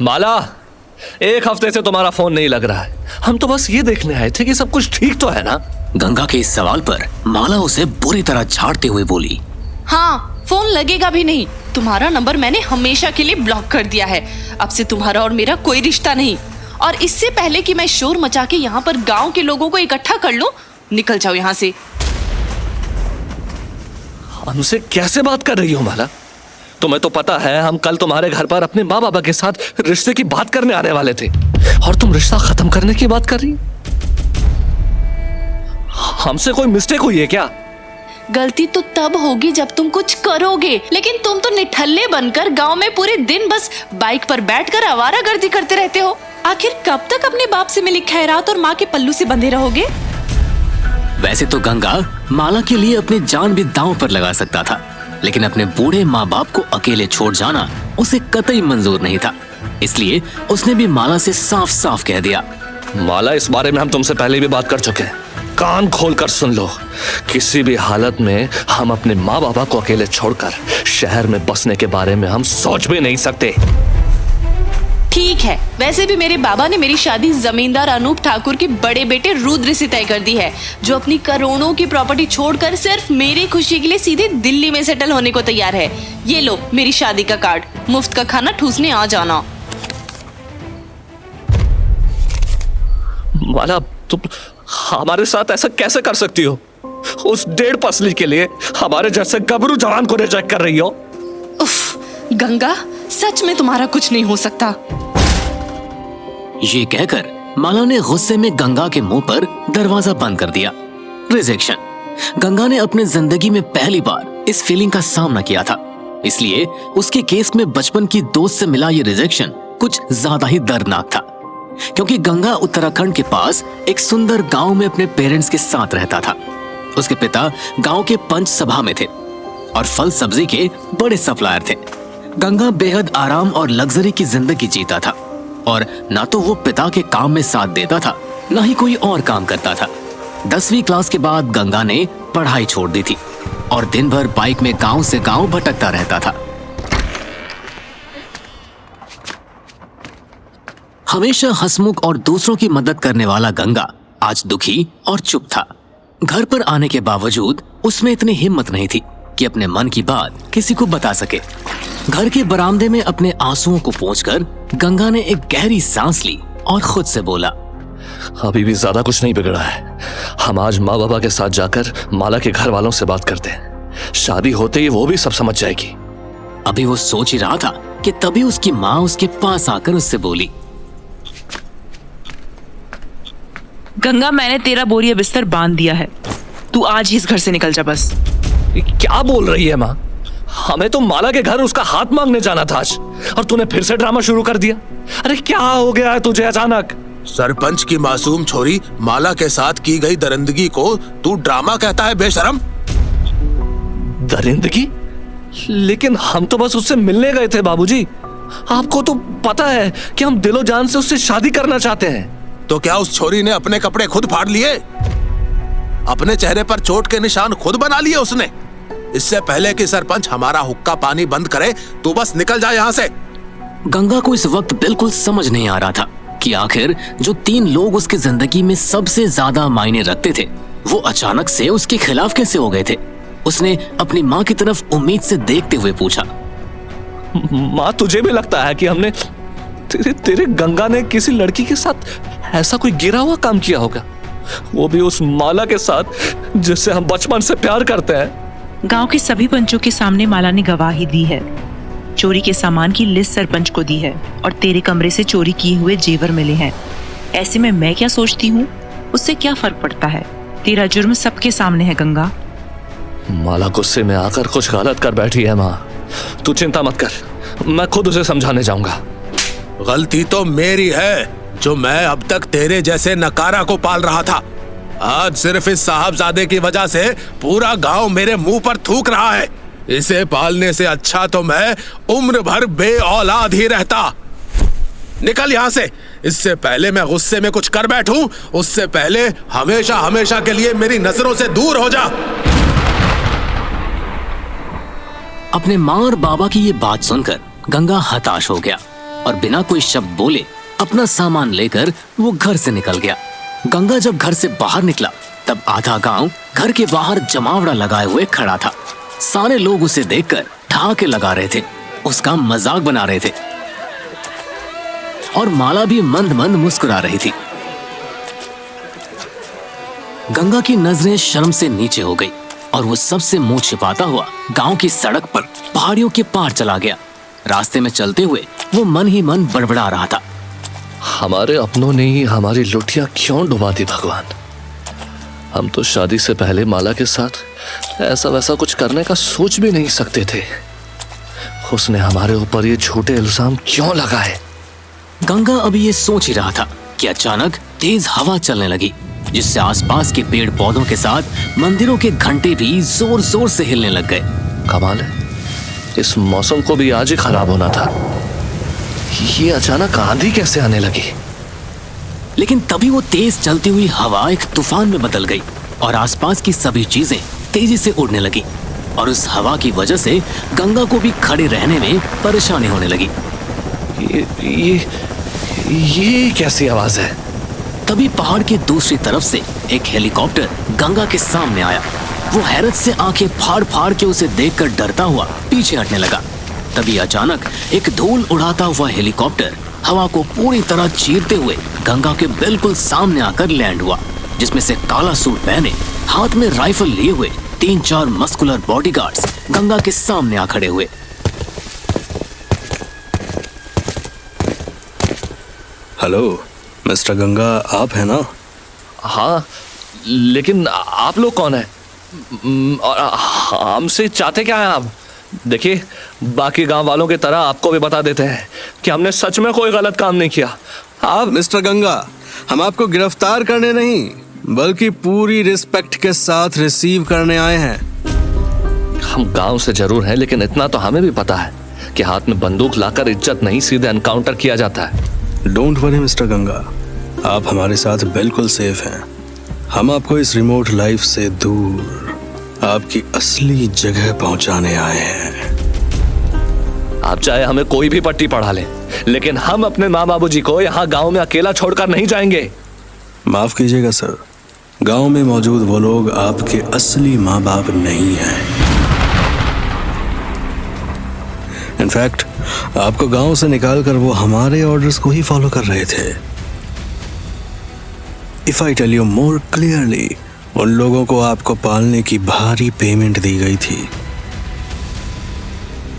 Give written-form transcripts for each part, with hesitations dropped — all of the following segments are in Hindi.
माला, एक हफ्ते से तुम्हारा फोन नहीं लग रहा है। हम तो बस ये देखने आए थे कि सब कुछ ठीक तो है ना। गंगा के इस सवाल पर माला उसे बुरी तरह झाड़ते हुए बोली, हाँ, फोन लगेगा भी नहीं। तुम्हारा नंबर मैंने हमेशा के लिए ब्लॉक कर दिया है। अब से तुम्हारा और मेरा कोई रिश्ता नहीं। और इससे पहले कि मैं शोर मचा के यहाँ पर गांव के लोगों को इकट्ठा कर लूं, निकल जाओ यहाँ से। हमसे कैसे बात कर रही हो माला? तुम्हें तो पता है हम कल तुम्हारे घर पर अपने माँ बाबा के साथ रिश्ते की बात करने आने वाले थे, और तुम रिश्ता खत्म करने की बात कर रही? हमसे कोई मिस्टेक हुई है क्या? गलती तो तब होगी जब तुम कुछ करोगे, लेकिन तुम तो निठल्ले बनकर गांव में पूरे दिन बस बाइक पर बैठकर आवारागर्दी करते रहते हो। आखिर कब तक अपने बाप से मिली खैरात और माँ के पल्लू से बंधे रहोगे? वैसे तो गंगा माला के लिए अपनी जान भी दांव पर लगा सकता था, लेकिन अपने बूढ़े माँ बाप को अकेले छोड़ जाना उसे कतई मंजूर नहीं था। इसलिए उसने भी माला से साफ साफ कह दिया, माला, इस बारे में हम तुमसे पहले भी बात कर चुके हैं। कान खोलकर सुन लो, किसी भी हालत में हम अपने माँ बाबा को अकेले छोड़कर शहर में बसने के बारे में हम सोच भी नहीं सकते। ठीक है, वैसे भी मेरे बाबा ने मेरी शादी जमींदार अनूप ठाकुर के बड़े बेटे रुद्र से तय कर दी है, जो अपनी करोड़ों की प्रॉपर्टी छोड़कर सिर्फ मेरी खुशी के लिए सीधे दिल्ली में सेटल होने को तैयार है। ये लो मेरी शादी का कार्ड, मुफ्त का खाना ठूसने आ जाना। माला, तुम हमारे साथ ऐसा कैसे कर सकती हो? उस 1.5 पसली के लिए हमारे जैसे गबरू जवान को रिजेक्ट कर रही हो? उफ, गंगा, सच में तुम्हारा कुछ नहीं हो सकता। ये कहकर माला ने गुस्से में गंगा के मुंह पर दरवाजा बंद कर दिया। रिजेक्शन। गंगा ने अपनी जिंदगी में पहली बार इस फीलिंग का सामना किया था, इसलिए उसके केस में बचपन की दोस्त से मिला ये रिजेक्शन कुछ ज्यादा ही दर्दनाक था। क्योंकि गंगा उत्तराखंड के पास एक सुंदर गांव में अपने पेरेंट्स के साथ रहता था। उसके पिता गांव के पंच सभा में थे और फल सब्जी के बड़े सप्लायर थे। गंगा बेहद आराम और लग्जरी की जिंदगी जीता था, और ना तो वो पिता के काम में साथ देता था, ना ही कोई और काम करता था। 10वीं क्लास के बाद गंगा ने पढ़ाई छोड़ दी थी और दिन भर बाइक में गांव से गांव भटकता रहता था। हमेशा हंसमुख और दूसरों की मदद करने वाला गंगा आज दुखी और चुप था। घर पर आने के बावजूद उसमें इतनी हिम्मत नहीं थी कि अपने मन की बात किसी को बता सके। घर के बरामदे में अपने आंसुओं को पोंछकर गंगा ने एक गहरी सांस ली और खुद से बोला, अभी भी ज्यादा कुछ नहीं बिगड़ा है। हम आज माँ बाबा के साथ जाकर माला के घर वालों से बात करते हैं। शादी होते ही वो भी सब समझ जाएगी। अभी वो सोच ही रहा था कि तभी उसकी माँ उसके पास आकर उससे बोली, गंगा, मैंने तेरा बोरिया बिस्तर बांध दिया है, तू आज ही इस घर से निकल जा बस। क्या बोल रही है माँ? हमें तो माला के घर उसका हाथ मांगने जाना था आज, और तूने फिर से ड्रामा शुरू कर दिया। अरे क्या हो गया है तुझे अचानक? सरपंच की मासूम छोरी माला के साथ की गई दरिंदगी को तू ड्रामा कहता है, बेशरम? दरिंदगी? लेकिन हम तो बस उससे मिलने गए थे बाबूजी। आपको तो पता है कि हम दिलो जान से उससे शादी करना चाहते हैं। तो क्या उस छोरी ने अपने कपड़े खुद फाड़ लिए? अपने चेहरे पर चोट के निशान खुद बना लिए उसने? इससे पहले कि सरपंच हमारा हुक्का पानी बंद करे, तू बस निकल जा यहाँ से। गंगा को इस वक्त बिल्कुल समझ नहीं आ रहा था कि आखिर जो 3 लोग उसकी जिंदगी में सबसे ज्यादा मायने रखते थे, वो अचानक से उसके खिलाफ कैसे हो गए थे। उसने अपनी माँ की तरफ उम्मीद से देखते हुए पूछा, माँ, तुझे भी लगता है कि हमने तेरे गंगा ने किसी लड़की के साथ ऐसा कोई गिरा हुआ काम किया होगा, वो भी उस माला के साथ जिससे हम बचपन से प्यार करते हैं? गांव के सभी पंचों के सामने माला ने गवाही दी है। चोरी के सामान की लिस्ट सरपंच को दी है और तेरे कमरे से चोरी किए हुए जेवर मिले हैं। ऐसे में मैं क्या सोचती हूँ, उससे क्या फर्क पड़ता है? तेरा जुर्म सबके सामने है गंगा। माला गुस्से में आकर कुछ गलत कर बैठी है माँ। तू चिंता मत कर, मैं खुद उसे समझाने जाऊंगा। गलती तो मेरी है जो मैं अब तक तेरे जैसे नकारा को पाल रहा था। आज सिर्फ इस साहबजादे की वजह से पूरा गांव मेरे मुंह पर थूक रहा है। इसे पालने से अच्छा तो मैं उम्र भर बे औलाद ही रहता। निकल यहाँ से, इससे पहले मैं गुस्से में कुछ कर बैठूं, उससे पहले हमेशा हमेशा के लिए मेरी नजरों से दूर हो जा। अपने माँ और बाबा की ये बात सुनकर गंगा हताश हो गया। और बिना कोई शब्द बोले अपना सामान लेकर वो घर से निकल गया। गंगा जब घर से बाहर निकला तब आधा गांव घर के बाहर जमावड़ा लगाए हुए खड़ा था। सारे लोग उसे देखकर ठहाके लगा रहे थे, उसका मजाक बना रहे थे और माला भी मंद मंद मुस्कुरा रही थी। गंगा की नजरें शर्म से नीचे हो गई और वो सबसे मुंह छिपाता हुआ गांव की सड़क पर पहाड़ियों के पार चला गया। रास्ते में चलते हुए वो मन ही मन बड़बड़ा रहा था। हमारे अपनों ने ही हमारी लुटिया क्यों डुबा दी भगवान। हम तो शादी से पहले माला के साथ ऐसा वैसा कुछ करने का सोच भी नहीं सकते थे। उसने हमारे ऊपर ये झूठे इल्जाम क्यों लगाए। गंगा अभी ये सोच ही रहा था कि अचानक तेज हवा चलने लगी, जिससे आसपास के पेड़ पौधों के साथ मंदिरों के घंटे भी जोर जोर से हिलने लग गए। कमाल है, इस मौसम को भी आज ही खराब होना था। ये अचानक आंधी कैसे आने लगी। लेकिन तभी वो तेज चलती हुई हवा एक तूफान में बदल गई और आसपास की सभी चीजें तेजी से उड़ने लगी और उस हवा की वजह से गंगा को भी खड़े रहने में परेशानी होने लगी। ये कैसी आवाज है। तभी पहाड़ की दूसरी तरफ से एक हेलीकॉप्टर गंगा के सामने आया। वो हैरत से आंखें फाड़ फाड़ के उसे देखकर डरता हुआ पीछे हटने लगा। तभी अचानक एक धूल उड़ाता हुआ हेलीकॉप्टर हवा को पूरी तरह चीरते हुए गंगा के बिल्कुल सामने आकर लैंड हुआ, जिसमें से काला सूट पहने हाथ में राइफल लिए हुए 3-4 मस्कुलर बॉडीगार्ड्स गंगा के सामने आ खड़े हुए। हेलो मिस्टर गंगा, आप है ना? हाँ, लेकिन आप लोग कौन है और हमसे चाहते क्या हैं आप? देखिए, बाकी गांव वालों की तरह आपको भी बता देते हैं कि हमने सच में कोई गलत काम नहीं किया। आप मिस्टर गंगा, हम आपको गिरफ्तार करने नहीं बल्कि पूरी रिस्पेक्ट के साथ रिसीव करने आए हैं। हम गांव से जरूर हैं, लेकिन इतना तो हमें भी पता है कि हाथ में बंदूक लाकर इज्जत नहीं, सीधे एनकाउंटर किया जाता है। डोंट वरी मिस्टर गंगा, आप हमारे साथ बिल्कुल सेफ हैं। हम आपको इस रिमोट लाइफ से दूर आपकी असली जगह पहुंचाने आए हैं। आप चाहे हमें कोई भी पट्टी पढ़ा लें, लेकिन हम अपने माँ बाबू जी को यहाँ गांव में अकेला छोड़कर नहीं जाएंगे। माफ कीजिएगा सर, गांव में मौजूद वो लोग आपके असली माँ बाप नहीं हैं। इनफैक्ट आपको गांव से निकालकर वो हमारे ऑर्डर्स को ही फॉलो कर रहे थे। If I tell you more clearly, उन लोगों को आपको पालने की भारी पेमेंट दी गई थी।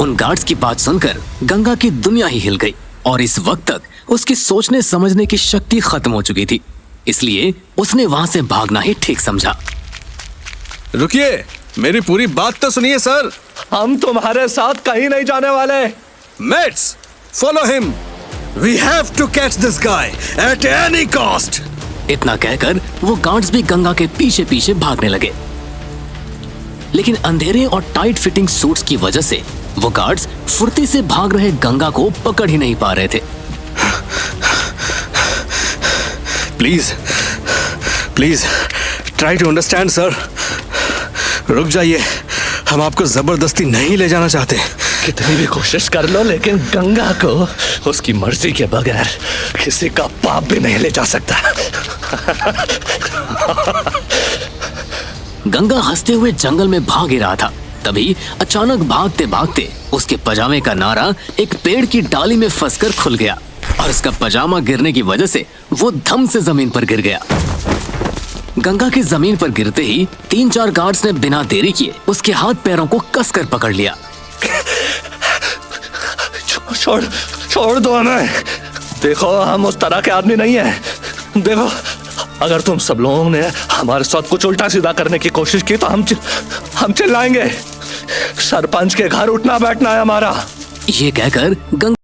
उन गार्ड्स की बात सुनकर गंगा की दुनिया ही हिल गई और इस वक्त तक उसकी सोचने समझने की शक्ति खत्म हो चुकी थी, इसलिए उसने वहां से भागना ही ठीक समझा। रुकिए, मेरी पूरी बात तो सुनिए सर। हम तुम्हारे साथ कहीं नहीं जाने वाले। Mates, follow him. We have to catch this guy at any cost. इतना कहकर वो गार्ड्स भी गंगा के पीछे पीछे भागने लगे, लेकिन अंधेरे और टाइट फिटिंग सूट्स की वजह से वो गार्ड्स फुर्ती से भाग रहे गंगा को पकड़ ही नहीं पा रहे थे। Please please try to understand sir. रुक जाइए, हम आपको जबरदस्ती नहीं ले जाना चाहते। कितनी भी कोशिश कर लो, लेकिन गंगा को उसकी मर्जी के बगैर किसी का पाप भी नहीं ले जा सकता। गंगा हंसते हुए जंगल में भाग ही रहा था। तभी अचानक भागते भागते उसके पजामे का नारा एक पेड़ की डाली में फंसकर खुल गया और उसका पजामा गिरने की वजह से वो धम से जमीन पर गिर गया। गंगा के जमीन पर गिरते ही 3-4 गार्ड्स ने बिना देरी किए उसके हाथ पैरों को कसकर पकड़ लिया। छोड़ दो हमें। देखो, हम उस तरह के आदमी नहीं हैं। देखो, अगर तुम सब लोगों ने हमारे साथ कुछ उल्टा सीधा करने की कोशिश की तो हम चिल्लाएंगे। सरपंच के घर उठना बैठना है हमारा। ये कहकर गंगा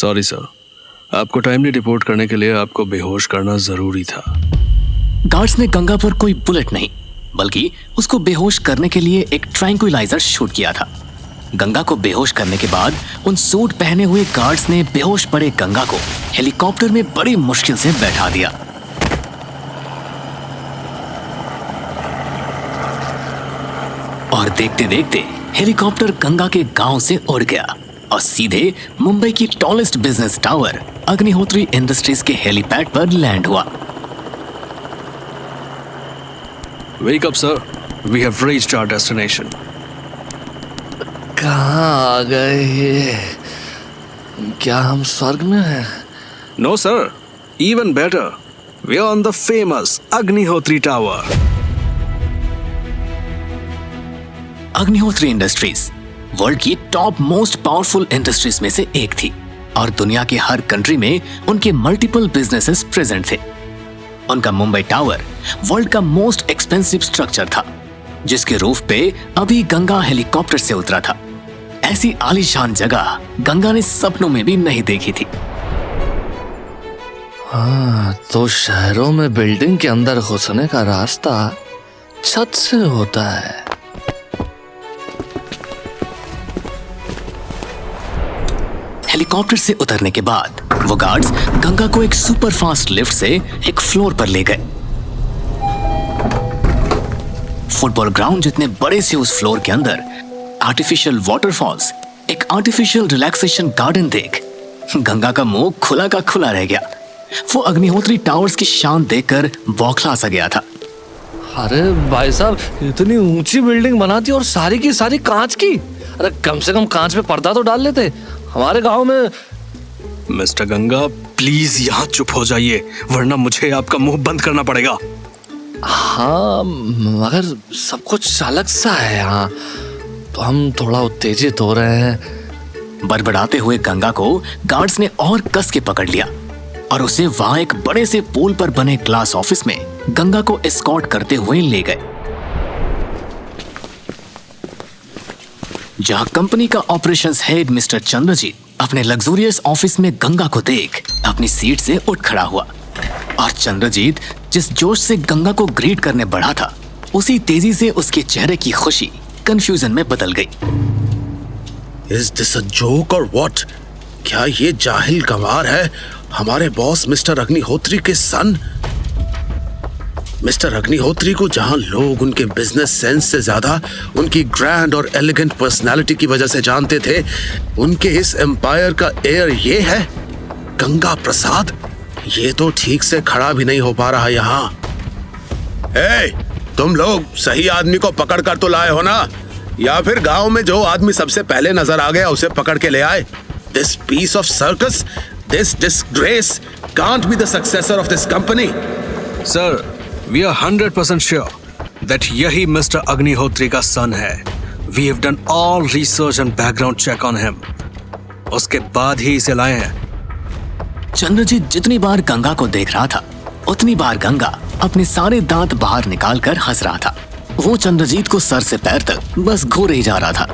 सॉरी सर, आपको टाइमली रिपोर्ट करने के लिए आपको बेहोश करना जरूरी था। गार्ड्स ने गंगा पर कोई बुलेट नहीं बल्कि उसको बेहोश करने के लिए एक ट्रैंक्विलाइजर शूट किया था। गंगा को बेहोश करने के बाद उन सूट पहने हुए गार्ड्स ने बेहोश पड़े गंगा को हेलीकॉप्टर में बड़ी मुश्किल से बैठा दिया। और देखते देखते हेलीकॉप्टर गंगा के गांव से उड़ गया और सीधे मुंबई की tallest business tower Agnihotri industries के हेलीपैड पर लैंड हुआ। Wake up sir, we have reached our destination. कहाँ आ गए ये? क्या हम स्वर्ग में हैं? No sir, even better, we are on the famous Agnihotri tower. Agnihotri industries world की टॉप मोस्ट पावरफुल इंडस्ट्रीज में से एक थी और दुनिया के हर कंट्री में उनके मल्टीपल बिजनेसेस प्रेजेंट थे। उनका मुंबई टावर वर्ल्ड का मोस्ट एक्सपेंसिव स्ट्रक्चर था जिसके रूफ पे अभी गंगा हेलीकॉप्टर से उतरा था। ऐसी आलीशान जगह गंगा ने सपनों में भी नहीं देखी थी। हाँ, तो शहरों में बिल्डिंग के अंदर घुसने का रास्ता छत से होता है। हेलीकॉप्टर से उतरने के बाद वो गार्ड्स गंगा को एक सुपर फास्ट लिफ्ट से एक फ्लोर पर ले गए। फुटबॉल ग्राउंड जितने बड़े से उस फ्लोर के अंदर आर्टिफिशियल वाटरफॉल्स, एक आर्टिफिशियल रिलैक्सेशन गार्डन देख गंगा का मुंह खुला का खुला रह गया। वो अग्निहोत्री टावर्स की शान देखकर बौखला सा गया था। अरे भाई साहब, इतनी ऊंची बिल्डिंग बना दी और सारी की सारी कांच की। अरे कम से कम कांच पे पर्दा तो डाल लेते। हमारे गांव में मिस्टर गंगा, प्लीज यहाँ चुप हो जाइए वरना मुझे आपका मुंह बंद करना पड़ेगा। हाँ, मगर सब कुछ अलग सा है यहाँ, तो हम थोड़ा उत्तेजित हो रहे हैं। बड़बड़ाते हुए गंगा को गार्ड्स ने और कस के पकड़ लिया और उसे वहां एक बड़े से पूल पर बने ग्लास ऑफिस में गंगा को एस्कॉर्ट करते हुए ले गए, जहां कंपनी का ऑपरेशंस हेड मिस्टर चंद्रजीत अपने लग्जूरियस ऑफिस में गंगा को देख अपनी सीट से उठ खड़ा हुआ। और चंद्रजीत जिस जोश से गंगा को ग्रीट करने बढ़ा था, उसी तेजी से उसके चेहरे की खुशी कंफ्यूजन में बदल गई। इज दिस अ जोक और व्हाट? क्या ये जाहिल गंवार है हमारे बॉस मिस्टर अग्निहोत्री के सन? मिस्टर अग्निहोत्री को जहां लोग उनके बिजनेस सेंस से ज्यादा उनकी ग्रैंड और एलिगेंट पर्सनालिटी की वजह से जानते थे, उनके इस एम्पायर का एयर ये है गंगा प्रसाद। ये तो ठीक से खड़ा भी नहीं हो पा रहा यहाँ। तुम लोग सही आदमी को पकड़ कर तो लाए हो ना, या फिर गांव में जो आदमी सबसे पहले नजर आ गया उसे पकड़ के ले आए? This piece of circus, this disgrace can't be the successor of this company. Sir, we are 100% sure that यही मिस्टर अग्निहोत्री का सन है। We have done all research and background check on him. उसके बाद ही इसे लाए हैं। चंद्रजीत जितनी बार गंगा को देख रहा था उतनी बार गंगा अपने सारे दांत बाहर निकालकर हंस रहा था। वो चंद्रजीत को सर से पैर तक बस घूरे ही जा रहा था।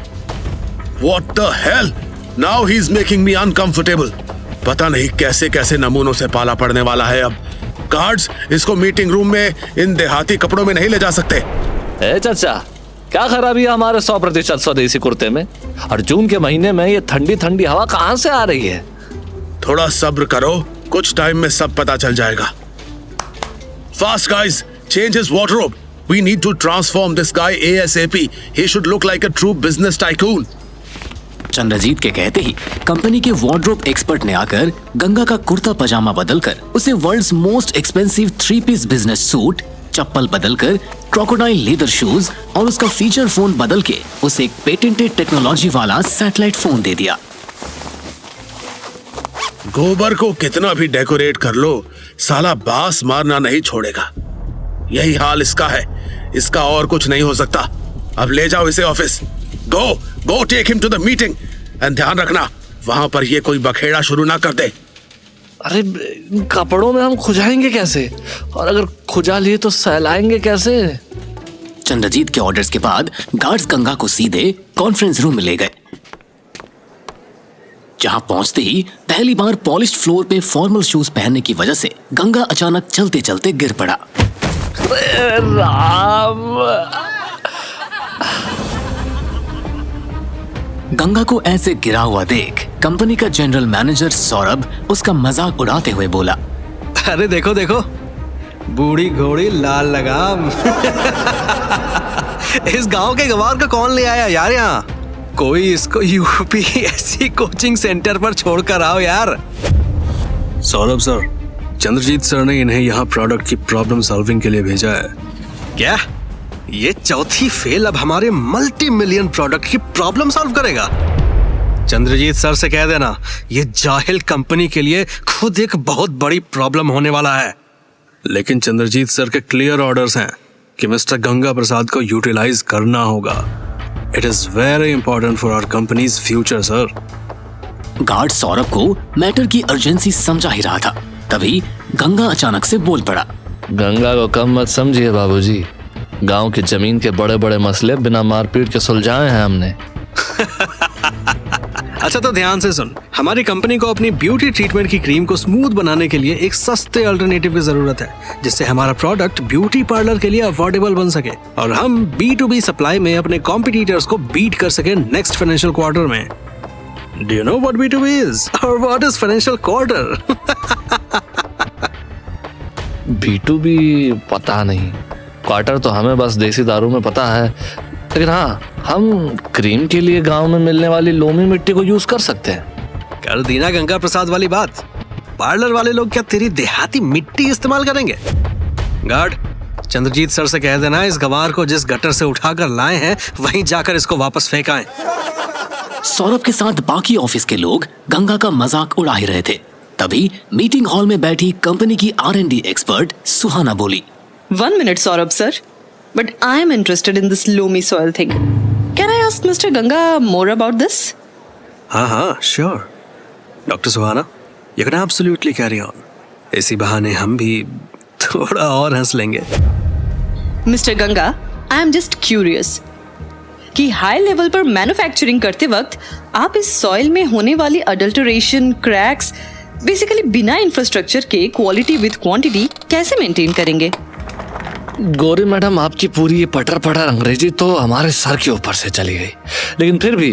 What the hell? Now he's making me uncomfortable. पता नहीं कैसे कैसे नमूनों से पाला पड़ने वाला है अब। गार्ड्स, इसको मीटिंग रूम में इन देहाती कपड़ों में नहीं ले जा सकते। ए चाचा, क्या खराबी है हमारे 100% स्वदेशी कुर्ते में? और जून के महीने में ये ठंडी ठंडी हवा कहाँ से आ रही है? थोड़ा सब्र करो, कुछ टाइम में सब पता चल जाएगा। Fast guys, change his wardrobe. We need to transform this guy ASAP. He should look like a true business tycoon. Chandrajit के कहते ही कंपनी के वार्डरोब एक्सपर्ट ने आकर गंगा का कुर्ता पजामा बदलकर उसे world's most expensive three-piece business suit, चप्पल बदलकर क्रोकोडाइल लेदर शूज और उसका फीचर फोन बदल के उसे एक पेटेंटेड टेक्नोलॉजी वाला सैटेलाइट फोन दे दिया। गोबर को कितना भी डेकोरेट कर लो, साला बास मारना नहीं छोड़ेगा। यही हाल इसका है, इसका और कुछ नहीं हो सकता। अब ले जाओ इसे office. Go take him to the meeting and ध्यान रखना वहां पर ये कोई बखेड़ा शुरू ना कर दे। अरे इन कपड़ों में हम खुजाएंगे कैसे? और अगर खुजा लिए तो सहलाएंगे कैसे? चंद्रजीत के ऑर्डर्स के बाद गार्ड्स गंगा को सीधे कॉन्फ्रेंस रूम में ले गए। जहां पहुंचते ही पहली बार पॉलिश्ड फ्लोर पे फॉर्मल शूज पहनने की वजह से गंगा अचानक चलते चलते गिर पड़ा। राम। गंगा को ऐसे गिरा हुआ देख कंपनी का जनरल मैनेजर सौरभ उसका मजाक उड़ाते हुए बोला, अरे देखो देखो, बूढ़ी घोड़ी लाल लगाम। इस गांव के गवार को कौन ले आया यार यहाँ? कोई इसको यूपीएससी कोचिंग सेंटर पर छोड़कर आओ यार। सौरभ सर, चंद्रजीत सर ने इन्हें यहाँ प्रोडक्ट की प्रॉब्लम सॉल्विंग के लिए भेजा है। क्या? ये चौथी फेल अब हमारे मल्टी मिलियन प्रोडक्ट की प्रॉब्लम सॉल्व करेगा? चंद्रजीत सर से कह देना, ये जाहिल कंपनी के लिए खुद एक बहुत बड़ी प्रॉब्लम होने वाला है। लेकिन चंद्रजीत सर के क्लियर ऑर्डर्स हैं कि मिस्टर गंगा प्रसाद को यूटिलाइज करना होगा। It is very important for our company's future sir. Guard Saurabh को मैटर की अर्जेंसी समझा ही रहा था, तभी गंगा अचानक से बोल पड़ा, गंगा को कम मत समझिए बाबूजी, गांव की जमीन के बड़े बड़े मसले बिना मारपीट के सुलझाए हैं हमने। अच्छा तो ध्यान से सुन, हमारी कंपनी को अपनी ब्यूटी ट्रीटमेंट की क्रीम को स्मूथ बनाने के लिए एक सस्ते अल्टरनेटिव की जरूरत है, जिससे हमारा प्रोडक्ट ब्यूटी पार्लर के लिए अफोर्डेबल बन सके और हम B2B सप्लाई में अपने कॉम्पिटिटर्स को बीट कर सके नेक्स्ट फाइनेंशियल क्वार्टर में। Do you know what B2B is और what is financial quarter? B2B पता नहीं, क्वार्टर तो हमें बस देसी दारू में पता है, लेकिन हाँ, हम क्रीम के लिए गांव में मिलने वाली लोमी मिट्टी को यूज कर सकते हैं। कर दी ना गंगा प्रसाद वाली बात। पार्लर वाले लोग क्या तेरी देहाती मिट्टी इस्तेमाल करेंगे? गार्ड, चंद्रजीत सर से कह देना इस गवार को जिस गटर से उठाकर लाए हैं वहीं जाकर इसको वापस फेंकाएं। सौरभ के साथ बाकी ऑफिस के लोग गंगा का मजाक उड़ा ही रहे थे। तभी मीटिंग हॉल में बैठी कंपनी की R&D एक्सपर्ट सुहाना बोली, 1 minute, Saurabh sir. But I am interested in this loamy soil thing. Can I ask Mr. Ganga more about this? हाँ, sure. Doctor Suhana, you can absolutely carry on. इसी बहाने हम भी थोड़ा और हंस लेंगे। Mr. Ganga, I am just curious कि हाई लेवल पर मैन्युफैक्चरिंग करते वक्त आप इस सॉइल में होने वाली अडल्टरेशन, क्रैक्स, बेसिकली बिना इंफ्रास्ट्रक्चर के क्वालिटी विद क्वांटिटी कैसे मेंटेन करेंगे? गौरी मैडम, आपकी पूरी ये पटर पटर अंग्रेजी तो हमारे सर के ऊपर से चली गई, लेकिन फिर भी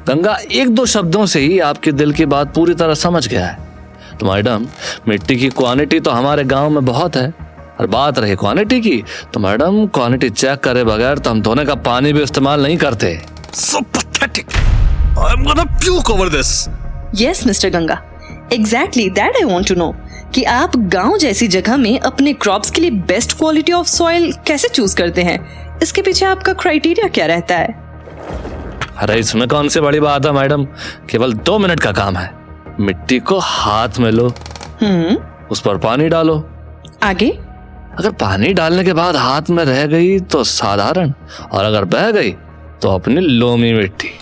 गंगा 1-2 शब्दों से ही आपके दिल की बात पूरी तरह समझ गया है। तो मैडम, मिट्टी की क्वांटिटी तो हमारे गांव में बहुत है, और बात रही क्वांटिटी की, तो मैडम क्वांटिटी चेक करे बगैर तो हम धोने का पानी भी इस्तेमाल नहीं करते। So pathetic. I'm gonna puke over this. Yes, Mr. Ganga. Exactly that I want to know. कि आप गांव जैसी जगह में अपने क्रॉप्स के लिए बेस्ट क्वालिटी ऑफ सॉइल कैसे चूज करते हैं? इसके पीछे आपका क्राइटेरिया क्या रहता है? अरे इसमें कौन सी बड़ी बात है मैडम, केवल 2 मिनट का काम है। मिट्टी को हाथ में लो, उस पर पानी डालो। आगे? अगर पानी डालने के बाद हाथ में रह गई तो साधारण, और अगर बह गई तो अपनी लोमी मिट्टी।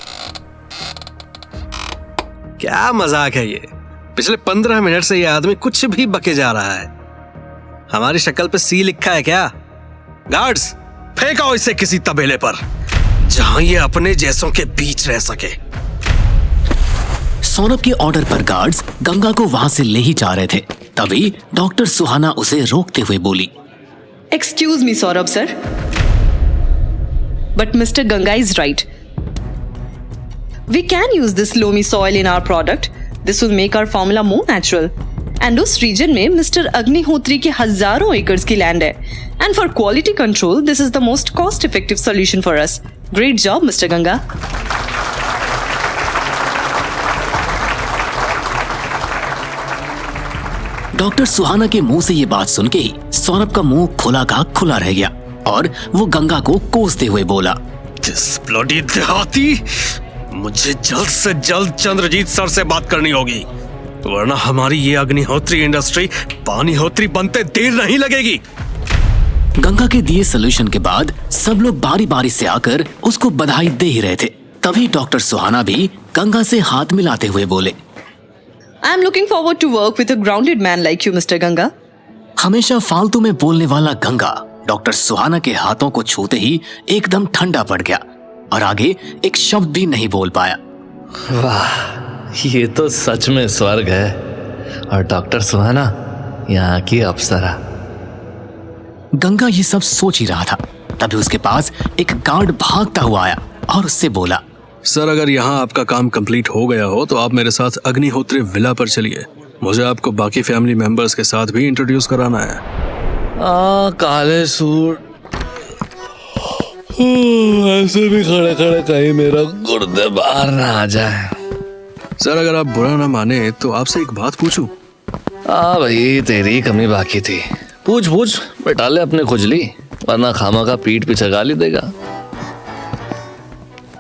क्या मजाक है ये? पिछले 15 मिनट से ये आदमी कुछ भी बके जा रहा है। हमारी शक्ल पे सी लिखा है क्या? गार्ड्स, फेंको इसे किसी तबेले पर जहां ये अपने जैसों के बीच रह सके। सौरभ के ऑर्डर पर गार्ड्स गंगा को वहां से ले ही जा रहे थे, तभी डॉक्टर सुहाना उसे रोकते हुए बोली, Excuse me, Saurabh sir. But Mr. Ganga is right. We can use this loamy soil in our product. This will make our formula more natural. And उस region में Mr. अग्निहोत्री के हजारों एकर्स की लैंड है. And for quality control, this is the most cost-effective solution for us. Great job, Mr. Ganga. Doctor Suhana के मुंह से ये बात सुन के ही सौरभ का मुंह खुला का खुला रह गया और वो गंगा को कोसते हुए बोला, This bloody देहाती, मुझे जल्द से जल्द चंद्रजीत सर से बात करनी होगी, वरना हमारी ये अग्निहोत्री इंडस्ट्री पानीहोत्री बनते देर नहीं लगेगी। गंगा के दिए सोल्यूशन के बाद सब लोग बारी बारी से आकर उसको बधाई दे ही रहे थे। तभी डॉक्टर सुहाना भी गंगा से हाथ मिलाते हुए बोले, I am looking forward to work with a grounded man like you, Mr. Ganga. हमेशा फालतू में बोलने वाला गंगा डॉक्टर सुहाना के हाथों को छूते ही एकदम ठंडा पड़ गया और आगे एक शब्द भी नहीं बोल पाया। वाह, ये तो सच में स्वर्ग है। और डॉक्टर सुहाना यहाँ की अप्सरा। गंगा ये सब सोच ही रहा था, तभी उसके पास एक गार्ड भागता हुआ आया और उससे बोला, सर अगर यहाँ आपका काम कंप्लीट हो गया हो तो आप मेरे साथ अग्निहोत्री विला पर चलिए। मुझे आपको बाकी फैमिली मेंबर्स के साथ भी इंट्रोड्यूस कराना है। काले सूट, ऐसे भी खड़े खड़े कहीं मेरा गुर्दे बाहर ना आ जाए। सर अगर आप बुरा ना माने तो आपसे एक बात पूछूं? हाँ भाई, तेरी कमी बाकी थी। पूछ पूछ, बैठा ले अपने खुजली, वरना खामा का पीठ पीछे गाली देगा।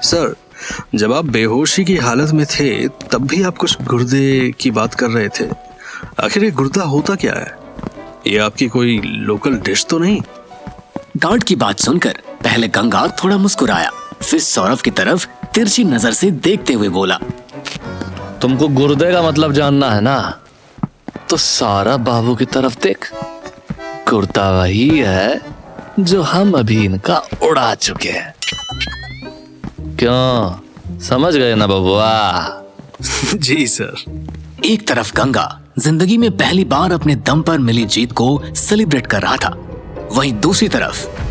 सर जब आप बेहोशी की हालत में थे तब भी आप कुछ गुर्दे की बात कर रहे थे। आखिर ये गुर्दा होता क्या है? ये आपकी कोई लोकल डिश तो नहीं? गार्ड की बात सुनकर पहले गंगा थोड़ा मुस्कुराया, फिर सौरभ की तरफ तिरछी नजर से देखते हुए बोला, तुमको गुर्दे का मतलब जानना है ना, तो सौरभ बाबू की तरफ देख। गुर्दा वही है जो हम अभी इनका उड़ा चुके हैं। क्यों, समझ गए ना बबुआ? जी सर। एक तरफ गंगा जिंदगी में पहली बार अपने दम पर मिली जीत को सेलिब्रेट कर रहा था, वहीं दूसरी तरफ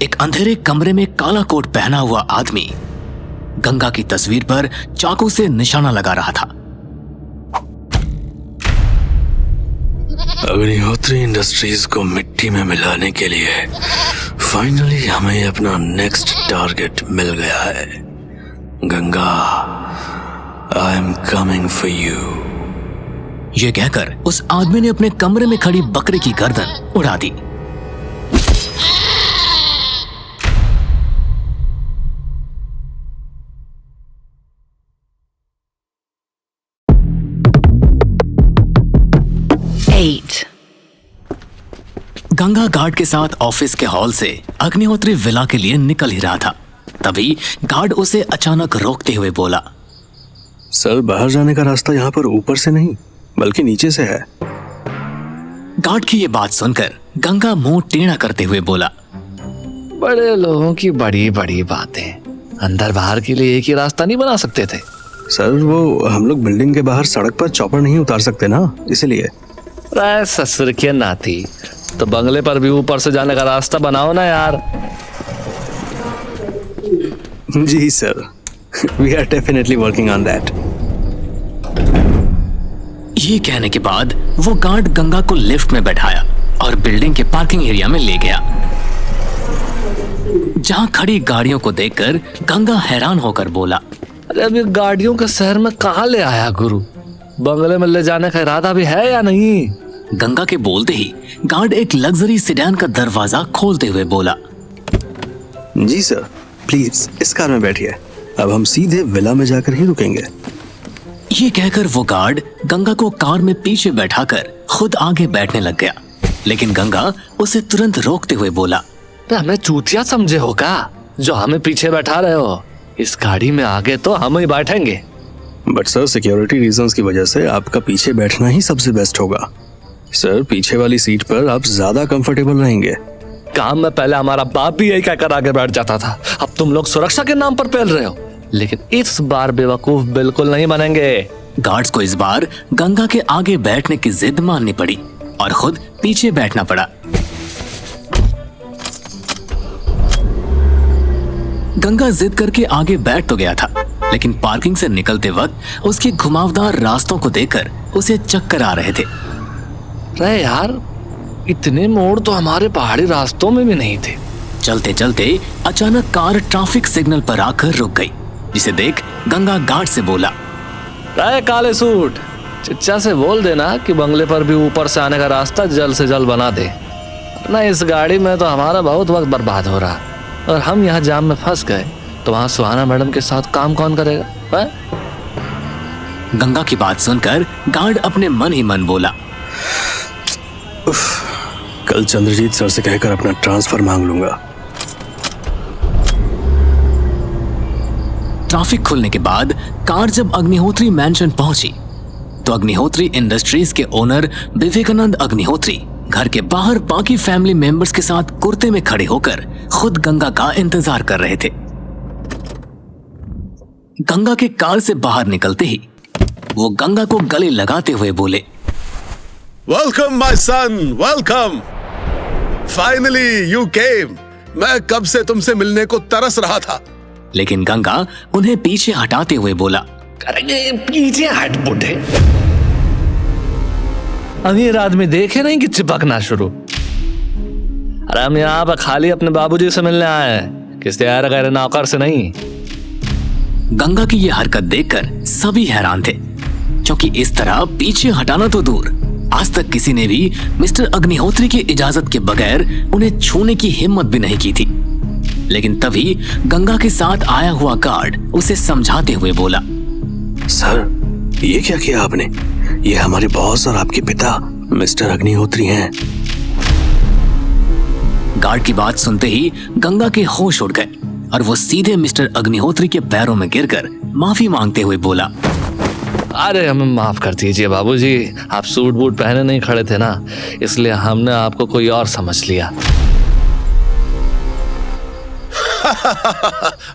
एक अंधेरे कमरे में काला कोट पहना हुआ आदमी गंगा की तस्वीर पर चाकू से निशाना लगा रहा था। अग्निहोत्री इंडस्ट्रीज को मिट्टी में मिलाने के लिए फाइनली हमें अपना नेक्स्ट टारगेट मिल गया है। Ganga, I am coming for you. यह कहकर उस आदमी ने अपने कमरे में खड़ी बकरी की गर्दन उड़ा दी। गंगा गार्ड के साथ ऑफिस के हॉल से अग्निहोत्री विला के लिए निकल ही रहा था, तभी गार्ड उसे अचानक रोकते हुए बोला, सर बाहर जाने का रास्ता यहाँ पर ऊपर से नहीं बल्कि नीचे से है। गार्ड की ये बात सुनकर गंगा मुंह टेढ़ा करते हुए बोला, बड़े लोगों की बड़ी बड़ी बातें, अंदर बाहर के लिए एक ही रास्ता नहीं बना सकते थे? सर वो हम लोग बिल्डिंग के बाहर सड़क पर चॉपर नहीं उतार सकते ना, इसलिए। राय ससुर के नाती, तो बंगले पर भी ऊपर से जाने का रास्ता बनाओ ना यार। जी sir, we are definitely working on that. ये कहने के बाद वो गार्ड गंगा को लिफ्ट में बैठाया और बिल्डिंग के पार्किंग एरिया में ले गया। जहां खड़ी गाड़ियों को देखकर गंगा हैरान होकर बोला, अरे अब ये गाड़ियों के शहर में कहाँ ले आया गुरु? बंगले में ले जाने का इरादा भी है या नहीं? गंगा के बोलते ही गार्ड एक लग्जरी सेडान का दरवाजा खोलते हुए बोला, जी सर, प्लीज इस कार में बैठिए, अब हम सीधे विला में जाकर ही रुकेंगे। ये कहकर वो गार्ड गंगा को कार में पीछे बैठाकर खुद आगे बैठने लग गया, लेकिन गंगा उसे तुरंत रोकते हुए बोला, हमें चूतिया समझे हो क्या जो हमें पीछे बैठा रहे हो? इस गाड़ी में आगे तो हम ही बैठेंगे। बट सर सिक्योरिटी रीजंस की वजह से आपका पीछे बैठना ही सबसे बेस्ट होगा। सर पीछे वाली सीट पर आप ज्यादा कंफर्टेबल रहेंगे। काम में पहले हमारा बाप भी यही कहकर आगे बैठ जाता था, अब तुम लोग सुरक्षा के नाम पर पेल रहे हो। लेकिन इस बार बेवकूफ बिल्कुल नहीं बनेंगे। गार्ड्स को इस बार गंगा के आगे बैठने की जिद माननी पड़ी और खुद पीछे बैठना पड़ा। गंगा जिद करके आगे बैठ तो गया था, लेकिन पार्किंग से निकलते वक्त उसके घुमावदार रास्तों को देखकर उसे चक्कर आ रहे थे। अरे यार, इतने मोड़ तो हमारे पहाड़ी रास्तों में भी नहीं थे। चलते चलते अचानक कार ट्रैफिक सिग्नल पर आकर रुक गई, जिसे देख गंगा गार्ड से बोला, अरे काले सूट, चिच्चा से बोल देना कि बंगले पर भी ऊपर से आने का रास्ता जल्द से जल्द बना दे, वरना इस गाड़ी में तो हमारा बहुत वक्त बर्बाद हो रहा। और हम यहाँ जाम में फंस गए तो वहाँ सुहाना मैडम के साथ काम कौन करेगा? गंगा की बात सुनकर गार्ड अपने मन ही मन बोला, कल चंद्रजीत सर से कहकर अपना ट्रांसफर मांग लूंगा। ट्रैफिक खुलने के बाद कार जब अग्निहोत्री मैंशन पहुंची तो अग्निहोत्री इंडस्ट्रीज के ओनर विवेकानंद अग्निहोत्री घर के बाहर बाकी फैमिली मेंबर्स के साथ कुर्ते में खड़े होकर खुद गंगा का इंतजार कर रहे थे। गंगा के कार से बाहर निकलते ही वो गंगा को गले लगाते हुए बोले, welcome my son, welcome. Finally you came. मैं कब से तुमसे मिलने को तरस रहा था। लेकिन गंगा उन्हें पीछे हटाते हुए बोला, अरे पीछे हट बुढ़े, अमीर आदमी देखे नहीं कि चिपकना शुरू। अरे हम यहाँ पर खाली अपने बाबूजी से मिलने आए हैं, किसी यार गैर नौकर से नहीं। गंगा की ये हरकत देखकर सभी हैरान थे, क्योंकि इस तरह पीछे हटाना तो दूर, आज तक किसी ने भी मिस्टर अग्निहोत्री की इजाजत के बगैर उन्हें छूने की हिम्मत भी नहीं की थी। लेकिन तभी गंगा के साथ आया हुआ गार्ड उसे समझाते हुए बोला, सर, ये क्या किया आपने? ये हमारे बॉस और आपके पिता मिस्टर अग्निहोत्री हैं। गार्ड की बात सुनते ही गंगा के होश उड़ गए और वो सीधे मिस्टर अग्निहोत्री के पैरों में गिरकर माफी मांगते हुए बोला, अरे हमें माफ कर दीजिए बाबूजी, आप सूट बूट पहने नहीं खड़े थे ना, इसलिए हमने आपको कोई और समझ लिया।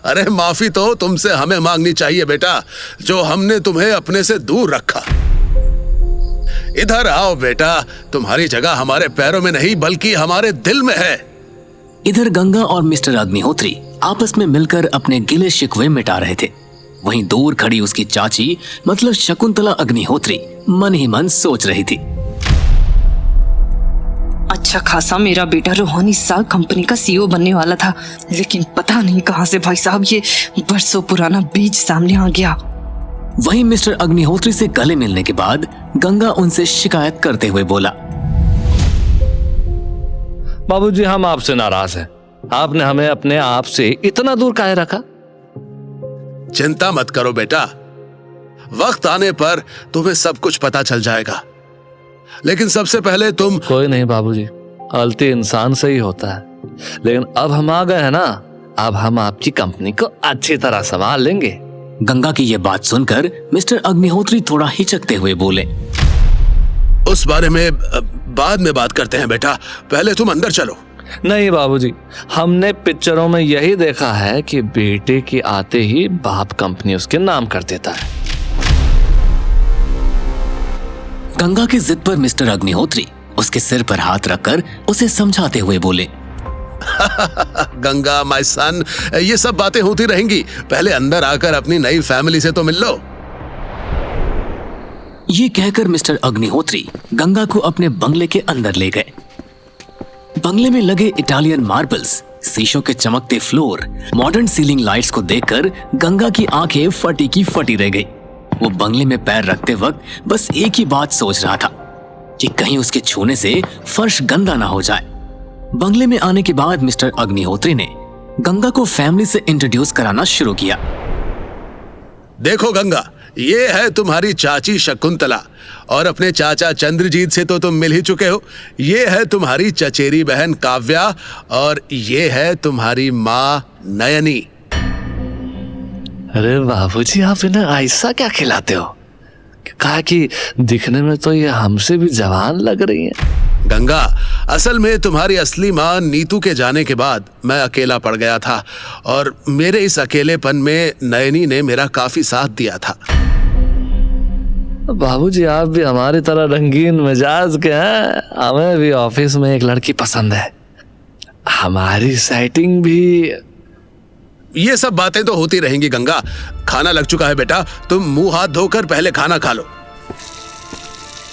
अरे माफी तो तुमसे हमें मांगनी चाहिए बेटा, जो हमने तुम्हें अपने से दूर रखा। इधर आओ बेटा, तुम्हारी जगह हमारे पैरों में नहीं बल्कि हमारे दिल में है। इधर गंगा और मिस्टर अग्निहोत्री आपस में मिलकर अपने गिले शिकवे मिटा रहे थे। वहीं दूर खड़ी उसकी चाची मतलब शकुंतला अग्निहोत्री मन ही मन सोच रही थी, अच्छा खासा मेरा बेटा रोहन इस साल कंपनी का सीईओ बनने वाला था, लेकिन पता नहीं कहां से भाई साहब ये बरसों पुराना बीज सामने आ गया। वहीं मिस्टर अग्निहोत्री से गले मिलने के बाद गंगा उनसे शिकायत करते हुए बोला, बाबूजी हम आपसे नाराज हैं, आपने हमें अपने आप से इतना दूर काहे रखा? चिंता मत करो बेटा, वक्त आने पर तुम्हें सब कुछ पता चल जाएगा। लेकिन सबसे पहले तुम। कोई नहीं बाबूजी, गलती इंसान से ही होता है, लेकिन अब हम आ गए हैं ना, अब हम आपकी कंपनी को अच्छी तरह संभाल लेंगे। गंगा की यह बात सुनकर मिस्टर अग्निहोत्री थोड़ा हिचकते हुए बोले, उस बारे में बाद में बात करते हैं बेटा, पहले तुम अंदर चलो। नहीं बाबूजी, हमने पिक्चरों में यही देखा है कि बेटे के आते ही बाप कंपनी उसके नाम कर देता है। गंगा की जिद पर मिस्टर अग्निहोत्री उसके सिर पर हाथ रखकर उसे समझाते हुए बोले, गंगा माय सन, ये सब बातें होती रहेंगी, पहले अंदर आकर अपनी नई फैमिली से तो मिल लो। ये कहकर मिस्टर अग्निहोत्री गंगा को अपने बंगले के अंदर ले गए। बंगले में लगे इटालियन मार्बल्स, शीशों के चमकते फ्लोर, मॉडर्न सीलिंग लाइट्स को देखकर गंगा की आंखें फटी की फटी रह गई। वो बंगले में पैर रखते वक्त बस एक ही बात सोच रहा था कि कहीं उसके छूने से फर्श गंदा ना हो जाए। बंगले में आने के बाद मिस्टर अग्निहोत्री ने गंगा को फैमिली से इंट्रोड्यूस कराना शुरू किया। देखो गंगा, ये है तुम्हारी चाची शकुंतला, और अपने चाचा चंद्रजीत से तो तुम मिल ही चुके हो। ये है तुम्हारी चचेरी बहन काव्या, और ये है तुम्हारी माँ नयनी। अरे बाबूजी, आप इन्हें ऐसा क्या खिलाते हो? कहा कि दिखने में तो ये हमसे भी जवान लग रही हैं। गंगा, असल में तुम्हारी असली माँ नीतू के जाने के बाद मैं अकेला पड़ गया था, और मेरे इस अकेलेपन में नयनी ने मेरा काफी साथ दिया था। बाबूजी, आप भी हमारी तरह रंगीन मिजाज के हैं। हमें भी ऑफिस में एक लड़की पसंद है, हमारी सेटिंग भी। ये सब बातें तो होती रहेंगी गंगा, खाना लग चुका है बेटा, तुम मुंह हाथ धोकर पहले खाना खा लो।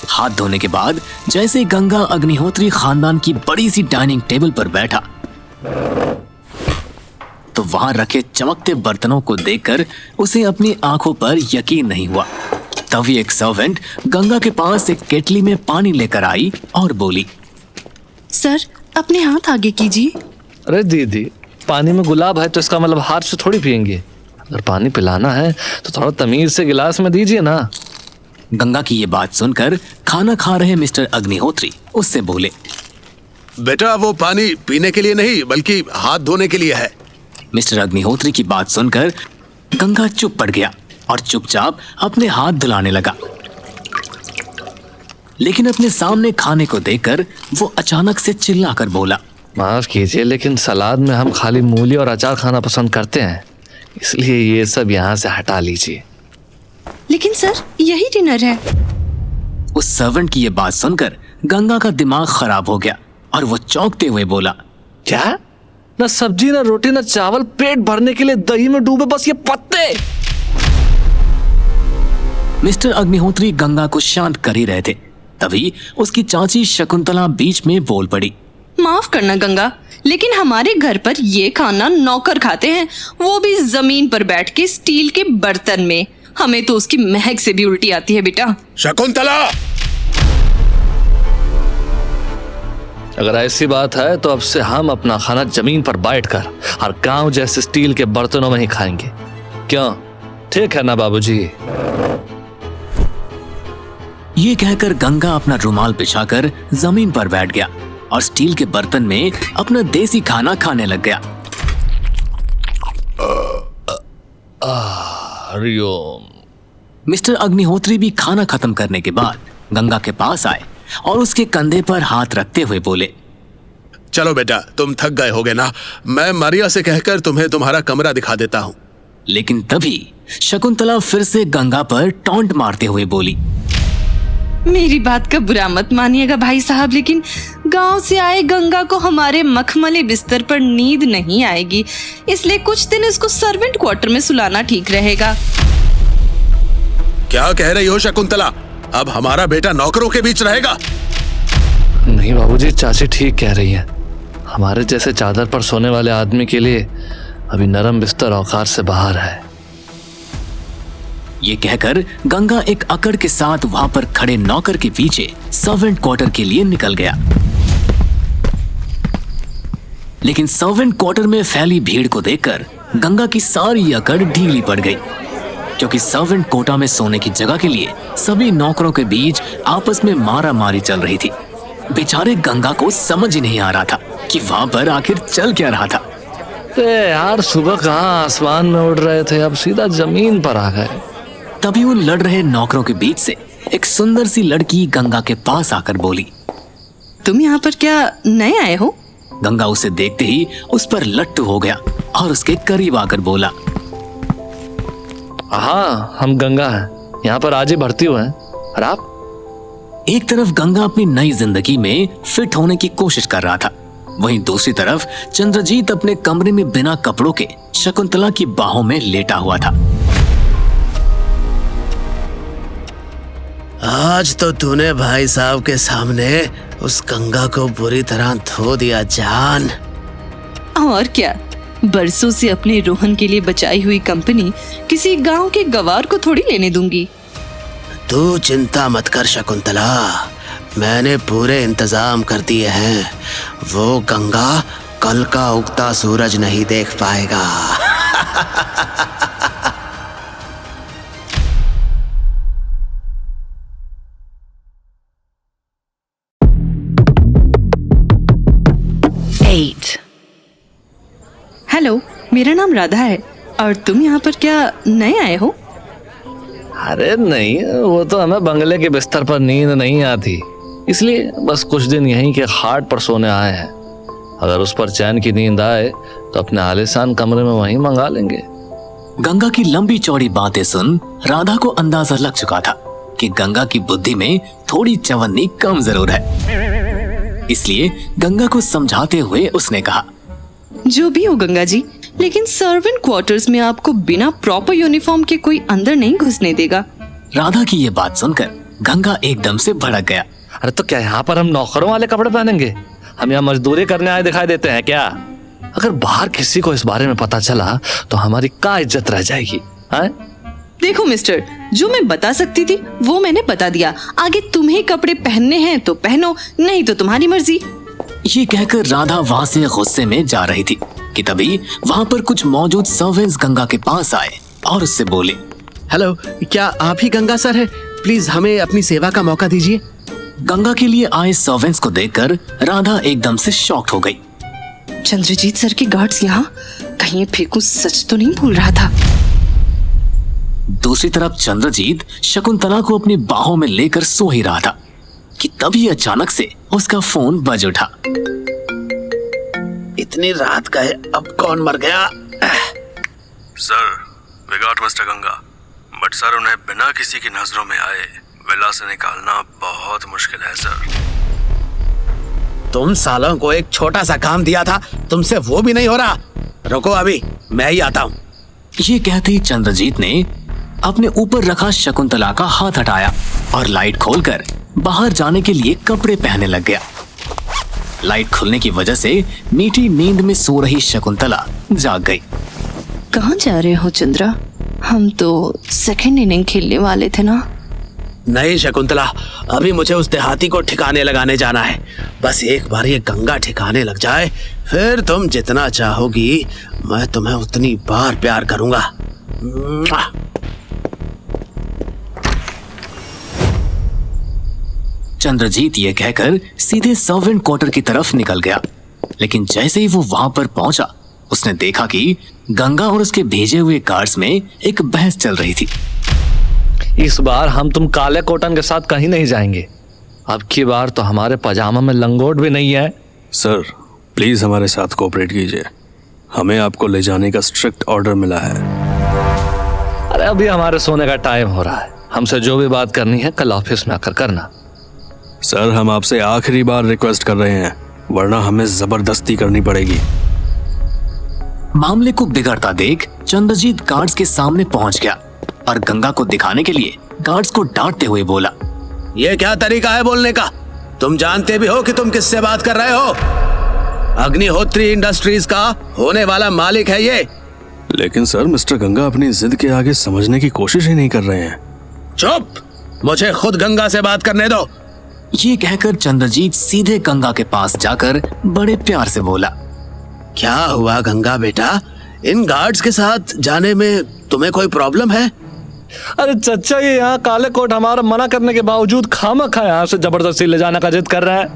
हाथ धोने के बाद जैसे ही गंगा अग्निहोत्री खानदान की बड़ी सी डाइनिंग टेबल पर बैठा तो वहां रखे चमकते बर्तनों को देखकर उसे अपनी आंखों पर यकीन नहीं हुआ। तभी एक सर्वेंट गंगा के पास एक केटली में पानी लेकर आई और बोली, सर अपने हाथ आगे कीजिए। अरे दीदी, पानी में गुलाब है तो इसका मतलब हाथ से थोड़ी पियेंगे। अगर पानी पिलाना है तो थोड़ा तमीज से गिलास में दीजिए ना। गंगा की ये बात सुनकर खाना खा रहे मिस्टर अग्निहोत्री उससे बोले, बेटा वो पानी पीने के लिए नहीं बल्कि हाथ धोने के लिए है। मिस्टर अग्निहोत्री की बात सुनकर गंगा चुप पड़ गया और चुपचाप अपने हाथ धुलाने लगा। लेकिन अपने सामने खाने को देखकर वो अचानक से चिल्लाकर बोला, माफ कीजिए लेकिन सलाद में हम खाली मूली और अचार खाना पसंद करते हैं, इसलिए ये सब यहाँ से हटा लीजिए। लेकिन सर यही डिनर है। उस सर्वेंट की ये बात सुनकर गंगा का दिमाग खराब हो गया और वो चौंकते हुए बोला, क्या? ना सब्जी ना रोटी ना चावल, पेट भरने के लिए दही में डूबे बस ये पत्ते। मिस्टर अग्निहोत्री गंगा को शांत कर ही रहे थे, तभी उसकी चाची शकुंतला बीच में बोल पड़ी, माफ करना गंगा, लेकिन हमारे घर पर ये खाना नौकर खाते हैं, वो भी जमीन पर बैठ के स्टील के बर्तन में। हमें तो उसकी महक से भी उल्टी आती है बेटा। शकुंतला, अगर ऐसी बात है तो अब से हम अपना खाना जमीन पर बैठकर और गांव जैसे स्टील के बर्तनों में ही खाएंगे। क्यों, ठीक है ना बाबूजी? ये कहकर गंगा अपना रुमाल बिछाकर जमीन पर बैठ गया और स्टील के बर्तन में अपना देसी खाना खाने लग गया। हरिओम। मिस्टर अग्निहोत्री भी खाना खत्म करने के बाद गंगा के पास आए और उसके कंधे पर हाथ रखते हुए बोले, चलो बेटा, तुम थक गए होगे ना, मैं मारिया से कहकर तुम्हें तुम्हारा कमरा दिखा देता हूँ। लेकिन तभी शकुंतला फिर से गंगा पर टॉन्ट मारते हुए बोली, मेरी बात का बुरा मत मानिएगा भाई साहब, लेकिन गांव से आए गंगा को हमारे मखमली बिस्तर पर नींद नहीं आएगी, इसलिए कुछ दिन इसको सर्वेंट क्वार्टर में सुलाना ठीक रहेगा। क्या कह रही हो शकुंतला? अब हमारा बेटा नौकरों के बीच रहेगा? नहीं बाबूजी, चाची ठीक कह रही है। हमारे जैसे चादर पर सोने वाले आदमी के लिए अभी नरम बिस्तर औकात से बाहर है। ये कहकर गंगा एक अकड़ के साथ वहां पर खड़े नौकर के पीछे सर्वेंट क्वार्टर के लिए निकल गया। लेकिन सर्वेंट क्वार्टर में फैली भीड़ को देखकर गंगा की सारी अकड़ ढीली पड़ गई, क्योंकि सर्वेंट कोटा में सोने की जगह के लिए सभी नौकरों के बीच आपस में मारा मारी चल रही थी। बेचारे गंगा को समझ ही नहीं आ रहा था कि वहां पर आखिर चल क्या रहा था। यार, सुबह कहाँ आसमान में उड़ रहे थे, अब सीधा जमीन पर आ गए। तभी उन लड़ रहे नौकरों के बीच से एक सुंदर सी लड़की गंगा के पास आकर बोली, तुम यहाँ पर क्या नए आए हो? गंगा उसे देखते ही उस पर लट्टू हो गया और उसके करीब आकर बोला, हाँ, हम गंगा हैं, यहाँ पर आज ही भर्ती हुए हैं। और आप? एक तरफ गंगा अपनी नई जिंदगी में फिट होने की कोशिश कर रहा था, वहीं दूसरी तरफ चंद्रजीत अपने कमरे में बिना कपड़ों के शकुंतला की बाहों में लेटा हुआ था। आज तो तूने भाई साहब के सामने उस गंगा को बुरी तरह धो दिया जान। और क्या, बरसों से अपने रोहन के लिए बचाई हुई कंपनी किसी गांव के गवार को थोड़ी लेने दूंगी। तू चिंता मत कर शकुंतला, मैंने पूरे इंतजाम कर दिए हैं। वो गंगा कल का उगता सूरज नहीं देख पाएगा। हेलो, मेरा नाम राधा है और तुम यहाँ पर क्या नए आए हो? अरे नहीं, वो तो हमें बंगले के बिस्तर पर नींद नहीं आती, इसलिए बस कुछ दिन यहीं के खाट पर सोने आए हैं। अगर उस पर चैन की नींद आए तो अपने आलीशान कमरे में वहीं मंगा लेंगे। गंगा की लंबी चौड़ी बातें सुन राधा को अंदाजा लग चुका था कि गंगा की बुद्धि में थोड़ी चवन्नी कम जरूर है। इसलिए गंगा को समझाते हुए उसने कहा, जो भी हो गंगा जी, लेकिन सर्वेंट क्वार्टर्स में आपको बिना प्रॉपर यूनिफॉर्म के कोई अंदर नहीं घुसने देगा। राधा की ये बात सुनकर गंगा एकदम से भड़क गया। अरे तो क्या यहाँ पर हम नौकरों वाले कपड़े पहनेंगे? हम यहाँ मजदूरी करने आए दिखाई देते हैं क्या? अगर बाहर किसी को इस बारे में पता चला तो हमारी क्या इज्जत रह जाएगी? हैं? देखो मिस्टर, जो मैं बता सकती थी वो मैंने बता दिया। आगे तुम्हें कपड़े पहनने हैं तो पहनो, नहीं तो तुम्हारी मर्जी। ये कहकर राधा वहाँ से गुस्से में जा रही थी कि तभी वहाँ पर कुछ मौजूद सर्वेंट्स गंगा के पास आए और उससे बोले, हेलो, क्या आप ही गंगा सर हैं? प्लीज हमें अपनी सेवा का मौका दीजिए। गंगा के लिए आए सर्वेंट्स को देखकर राधा एकदम से शॉक्ड हो गई। चंद्रजीत सर के गार्ड्स यहाँ, कहीं ये फेंकू सच तो नहीं भूल रहा था। दूसरी तरफ चंद्रजीत शकुंतला को अपनी बाहों में लेकर सो ही रहा था। कि तभी अचानक से उसका फोन बज उठा। इतनी रात का है, अब कौन मर गया? Sir, we got mister Ganga, but sir उन्हें बिना किसी की नजरों में आए विला से निकालना बहुत मुश्किल है सर। तुम सालों को एक छोटा सा काम दिया था, तुमसे वो भी नहीं हो रहा। रुको, अभी मैं ही आता हूँ। ये कहते ही चंद्रजीत ने अपने ऊपर रखा शकुंतला का हाथ हटाया और लाइट खोलकर बाहर जाने के लिए कपड़े पहनने लग गया। लाइट खुलने की वजह से मीठी नींद में सो रही शकुंतला जाग गई। कहाँ जा रहे हो चंद्रा? हम तो सेकंड इनिंग खेलने वाले थे ना। नहीं शकुंतला, अभी मुझे उस देहाती को ठिकाने लगाने जाना है। बस एक बार ये गंगा ठिकाने लग जाए, फिर तुम जितना चाहोगी मैं तुम्हें उतनी बार प्यार करूंगा। चंद्रजीत ये कहकर सीधे सर्वेंट क्वार्टर की तरफ निकल गया, लेकिन जैसे ही वो वहां पर पहुंचा उसने देखा कि गंगा और उसके भेजे हुए गार्ड्स में एक बहस चल रही थी। इस बार हम तुम काले कोटन के साथ कहीं नहीं जाएंगे। अब की बार तो हमारे पजामा में लंगोट भी नहीं है। सर प्लीज हमारे साथ कोऑपरेट कीजिए, हमें आपको ले जाने का स्ट्रिक्ट ऑर्डर मिला है। अरे अभी हमारे सोने का टाइम हो रहा है, हमसे जो भी बात करनी है कल ऑफिस में आकर करना। सर हम आपसे आखिरी बार रिक्वेस्ट कर रहे हैं, वरना हमें जबरदस्ती करनी पड़ेगी। मामले को बिगड़ता देख चंद्रजीत गार्ड्स के सामने पहुंच गया और गंगा को दिखाने के लिए गार्ड्स को डांटते हुए बोला, ये क्या तरीका है बोलने का? तुम जानते भी हो कि तुम किससे बात कर रहे हो? अग्निहोत्री इंडस्ट्रीज का होने वाला मालिक है ये। लेकिन सर मिस्टर गंगा अपनी जिद के आगे समझने की कोशिश ही नहीं कर रहे हैं। चुप, मुझे खुद गंगा से बात करने दो। ये कहकर चंद्रजीत सीधे गंगा के पास जाकर बड़े प्यार से बोला, क्या हुआ गंगा बेटा, इन गार्ड्स के साथ जाने में तुम्हें कोई प्रॉब्लम है? अरे चचा, ये यहाँ काले कोट हमारा मना करने के बावजूद खामखा यहाँ से जबरदस्ती ले जाने का जिद कर रहा है।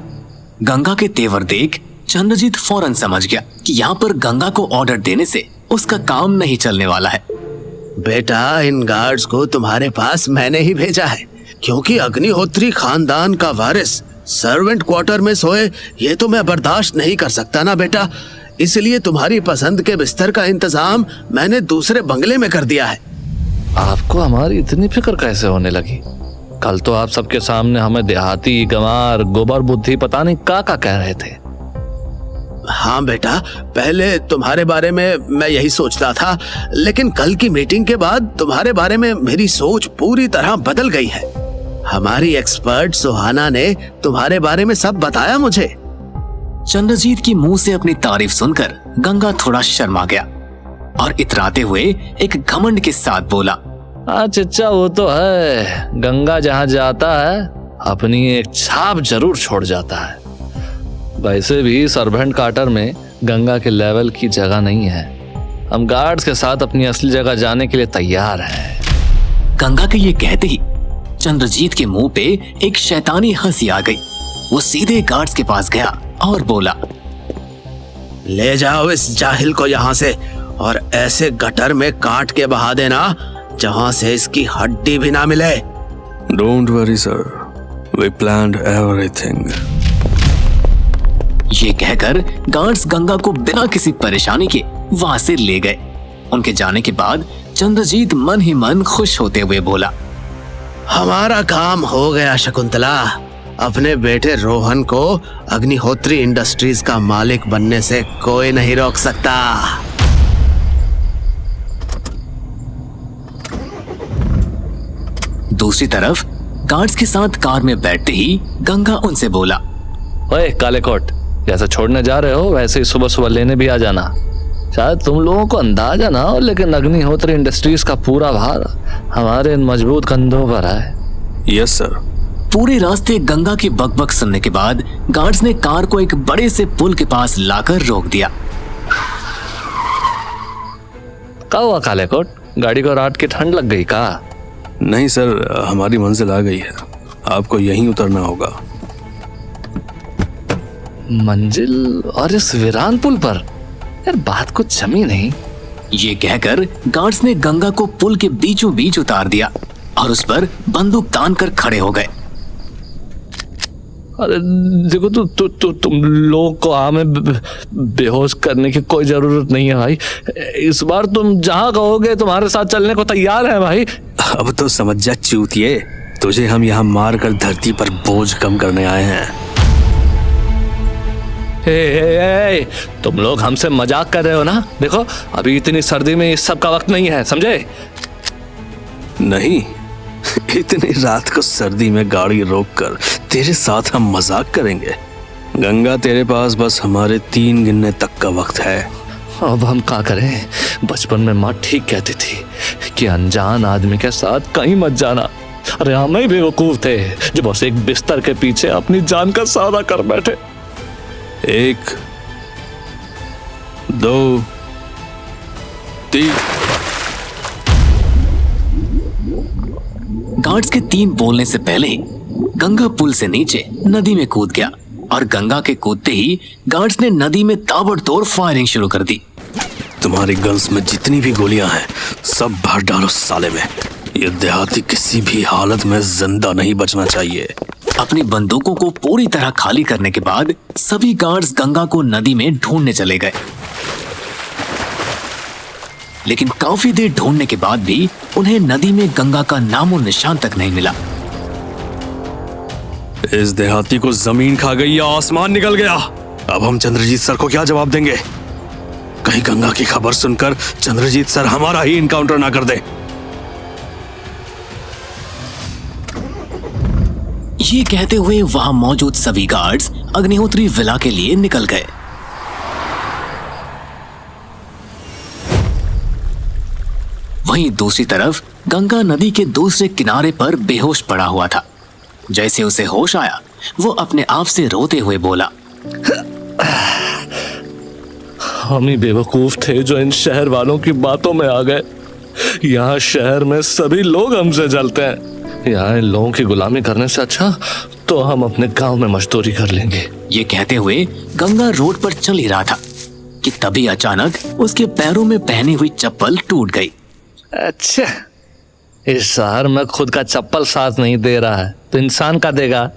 गंगा के तेवर देख चंद्रजीत फौरन समझ गया कि यहाँ पर गंगा को ऑर्डर देने से उसका काम नहीं चलने वाला है। बेटा, इन गार्ड्स को तुम्हारे पास मैंने ही भेजा है, क्योंकि अग्निहोत्री खानदान का वारिस सर्वेंट क्वार्टर में सोए ये तो मैं बर्दाश्त नहीं कर सकता ना बेटा। इसलिए तुम्हारी पसंद के बिस्तर का इंतजाम मैंने दूसरे बंगले में कर दिया है। आपको हमारी इतनी फिक्र कैसे होने लगी? कल तो आप सबके सामने हमें देहाती, गंवार, गोबर बुद्धि पता नहीं का कह रहे थे। हाँ बेटा, पहले तुम्हारे बारे में मैं यही सोचता था, लेकिन कल की मीटिंग के बाद तुम्हारे बारे में मेरी सोच पूरी तरह बदल गई है। हमारी एक्सपर्ट सुहाना ने तुम्हारे बारे में सब बताया मुझे। चंद्रजीत की मुंह से अपनी तारीफ सुनकर गंगा थोड़ा शर्मा गया और इतराते हुए एक घमंड के साथ बोला, हाँ चचा, वो तो है, गंगा जहाँ जाता है अपनी एक छाप जरूर छोड़ जाता है। वैसे भी सर्वेंट क्वार्टर में गंगा के लेवल की जगह नहीं है। हम गार्ड्स के साथ अपनी असली जगह जाने के लिए तैयार हैं। गंगा के ये कहते ही चंद्रजीत के मुंह पे एक शैतानी हंसी आ गई। वो सीधे गार्ड्स के पास गया और बोला, ले जाओ इस जाहिल को यहाँ से और ऐसे गटर में काट के बहा देना जहाँ से इसकी हड्डी भी ना मिले। Don't worry sir, we planned everything. ये कहकर गार्ड्स गंगा को बिना किसी परेशानी के वहां से ले गए। उनके जाने के बाद चंद्रजीत मन ही मन खुश होते हुए बोला, हमारा काम हो गया शकुंतला। अपने बेटे रोहन को अग्निहोत्री इंडस्ट्रीज का मालिक बनने से कोई नहीं रोक सकता। दूसरी तरफ गार्ड्स के साथ कार में बैठते ही गंगा उनसे बोला, ओए काले कोट, जैसे छोड़ने जा रहे हो वैसे ही सुबह सुबह लेने भी आ जाना। शायद तुम लोगों को अंदाजा ना हो, लेकिन अग्निहोत्री इंडस्ट्रीज का पूरा भार हमारे इन मजबूत कंधों पर है। Yes sir. पूरे रास्ते गंगा की बकबक सुनने के बाद गार्ड्स ने कार को एक बड़े से पुल के पास लाकर रोक दिया। क्या हुआ काले कोट, गाड़ी को रात की ठंड लग गई का? नहीं सर, हमारी मंजिल आ गई है, आपको यहीं उतरना होगा। मंजिल और इस वीरान पुल पर? यार बात कुछ जमी नहीं। ये कहकर गार्ड्स ने गंगा को पुल के बीचों बीच उतार दिया और उस पर बंदूक तान कर खड़े हो गए। अरे देखो तुम लोग को हमें बेहोश करने की कोई जरूरत नहीं है भाई। इस बार तुम जहां कहोगे तुम्हारे साथ चलने को तैयार है भाई। अब तो समझ जा चूतिए, तुझे हम यहाँ मार कर धरती पर बोझ कम करने आए हैं। हे, तुम लोग हमसे मजाक कर रहे हो ना? देखो अभी इतनी सर्दी में इस सब का वक्त नहीं है, समझे? नहीं, इतनी रात को सर्दी में गाड़ी रोककर तेरे साथ हम मजाक करेंगे? गंगा, तेरे पास बस हमारे 3 गिनने तक का वक्त है। अब हम क्या करें? बचपन में माँ ठीक कहती थी कि अनजान आदमी के साथ कहीं मत जाना। अरे हम ही बेवकूफ थे जो बस एक बिस्तर के पीछे अपनी जान का सौदा कर बैठे। 1 2 3। गार्ड्स के 3 बोलने से पहले ही गंगा पुल से नीचे नदी में कूद गया और गंगा के कूदते ही गार्ड्स ने नदी में ताबड़तोड़ फायरिंग शुरू कर दी। तुम्हारी गन्स में जितनी भी गोलियां हैं सब भर डालो साले में। ये देहाती किसी भी हालत में जिंदा नहीं बचना चाहिए। अपनी बंदूकों को पूरी तरह खाली करने के बाद सभी गार्ड्स गंगा को नदी में ढूंढने चले गए, लेकिन काफी देर ढूंढने के बाद भी उन्हें नदी में गंगा का नामो निशान तक नहीं मिला। इस देहाती को जमीन खा गई या आसमान निकल गया। अब हम चंद्रजीत सर को क्या जवाब देंगे? कहीं गंगा की खबर सुनकर चंद्रजीत सर हमारा ही इनकाउंटर ना कर दे। ये कहते हुए वहां मौजूद सभी गार्ड्स अग्निहोत्री विला के लिए निकल गए। वहीं दूसरी तरफ गंगा नदी के दूसरे किनारे पर बेहोश पड़ा हुआ था। जैसे उसे होश आया वो अपने आप से रोते हुए बोला, हम ही बेवकूफ थे जो इन शहर वालों की बातों में आ गए। यहाँ शहर में सभी लोग हमसे जलते हैं। यहाँ इन लोगों की गुलामी करने से अच्छा तो हम अपने गांव में मजदूरी कर लेंगे। ये कहते हुए गंगा रोड पर चल ही रहा था कि तभी अचानक उसके पैरों में पहनी हुई चप्पल टूट गई। अच्छा, इस शहर में खुद का चप्पल साथ नहीं दे रहा है तो इंसान का देगा।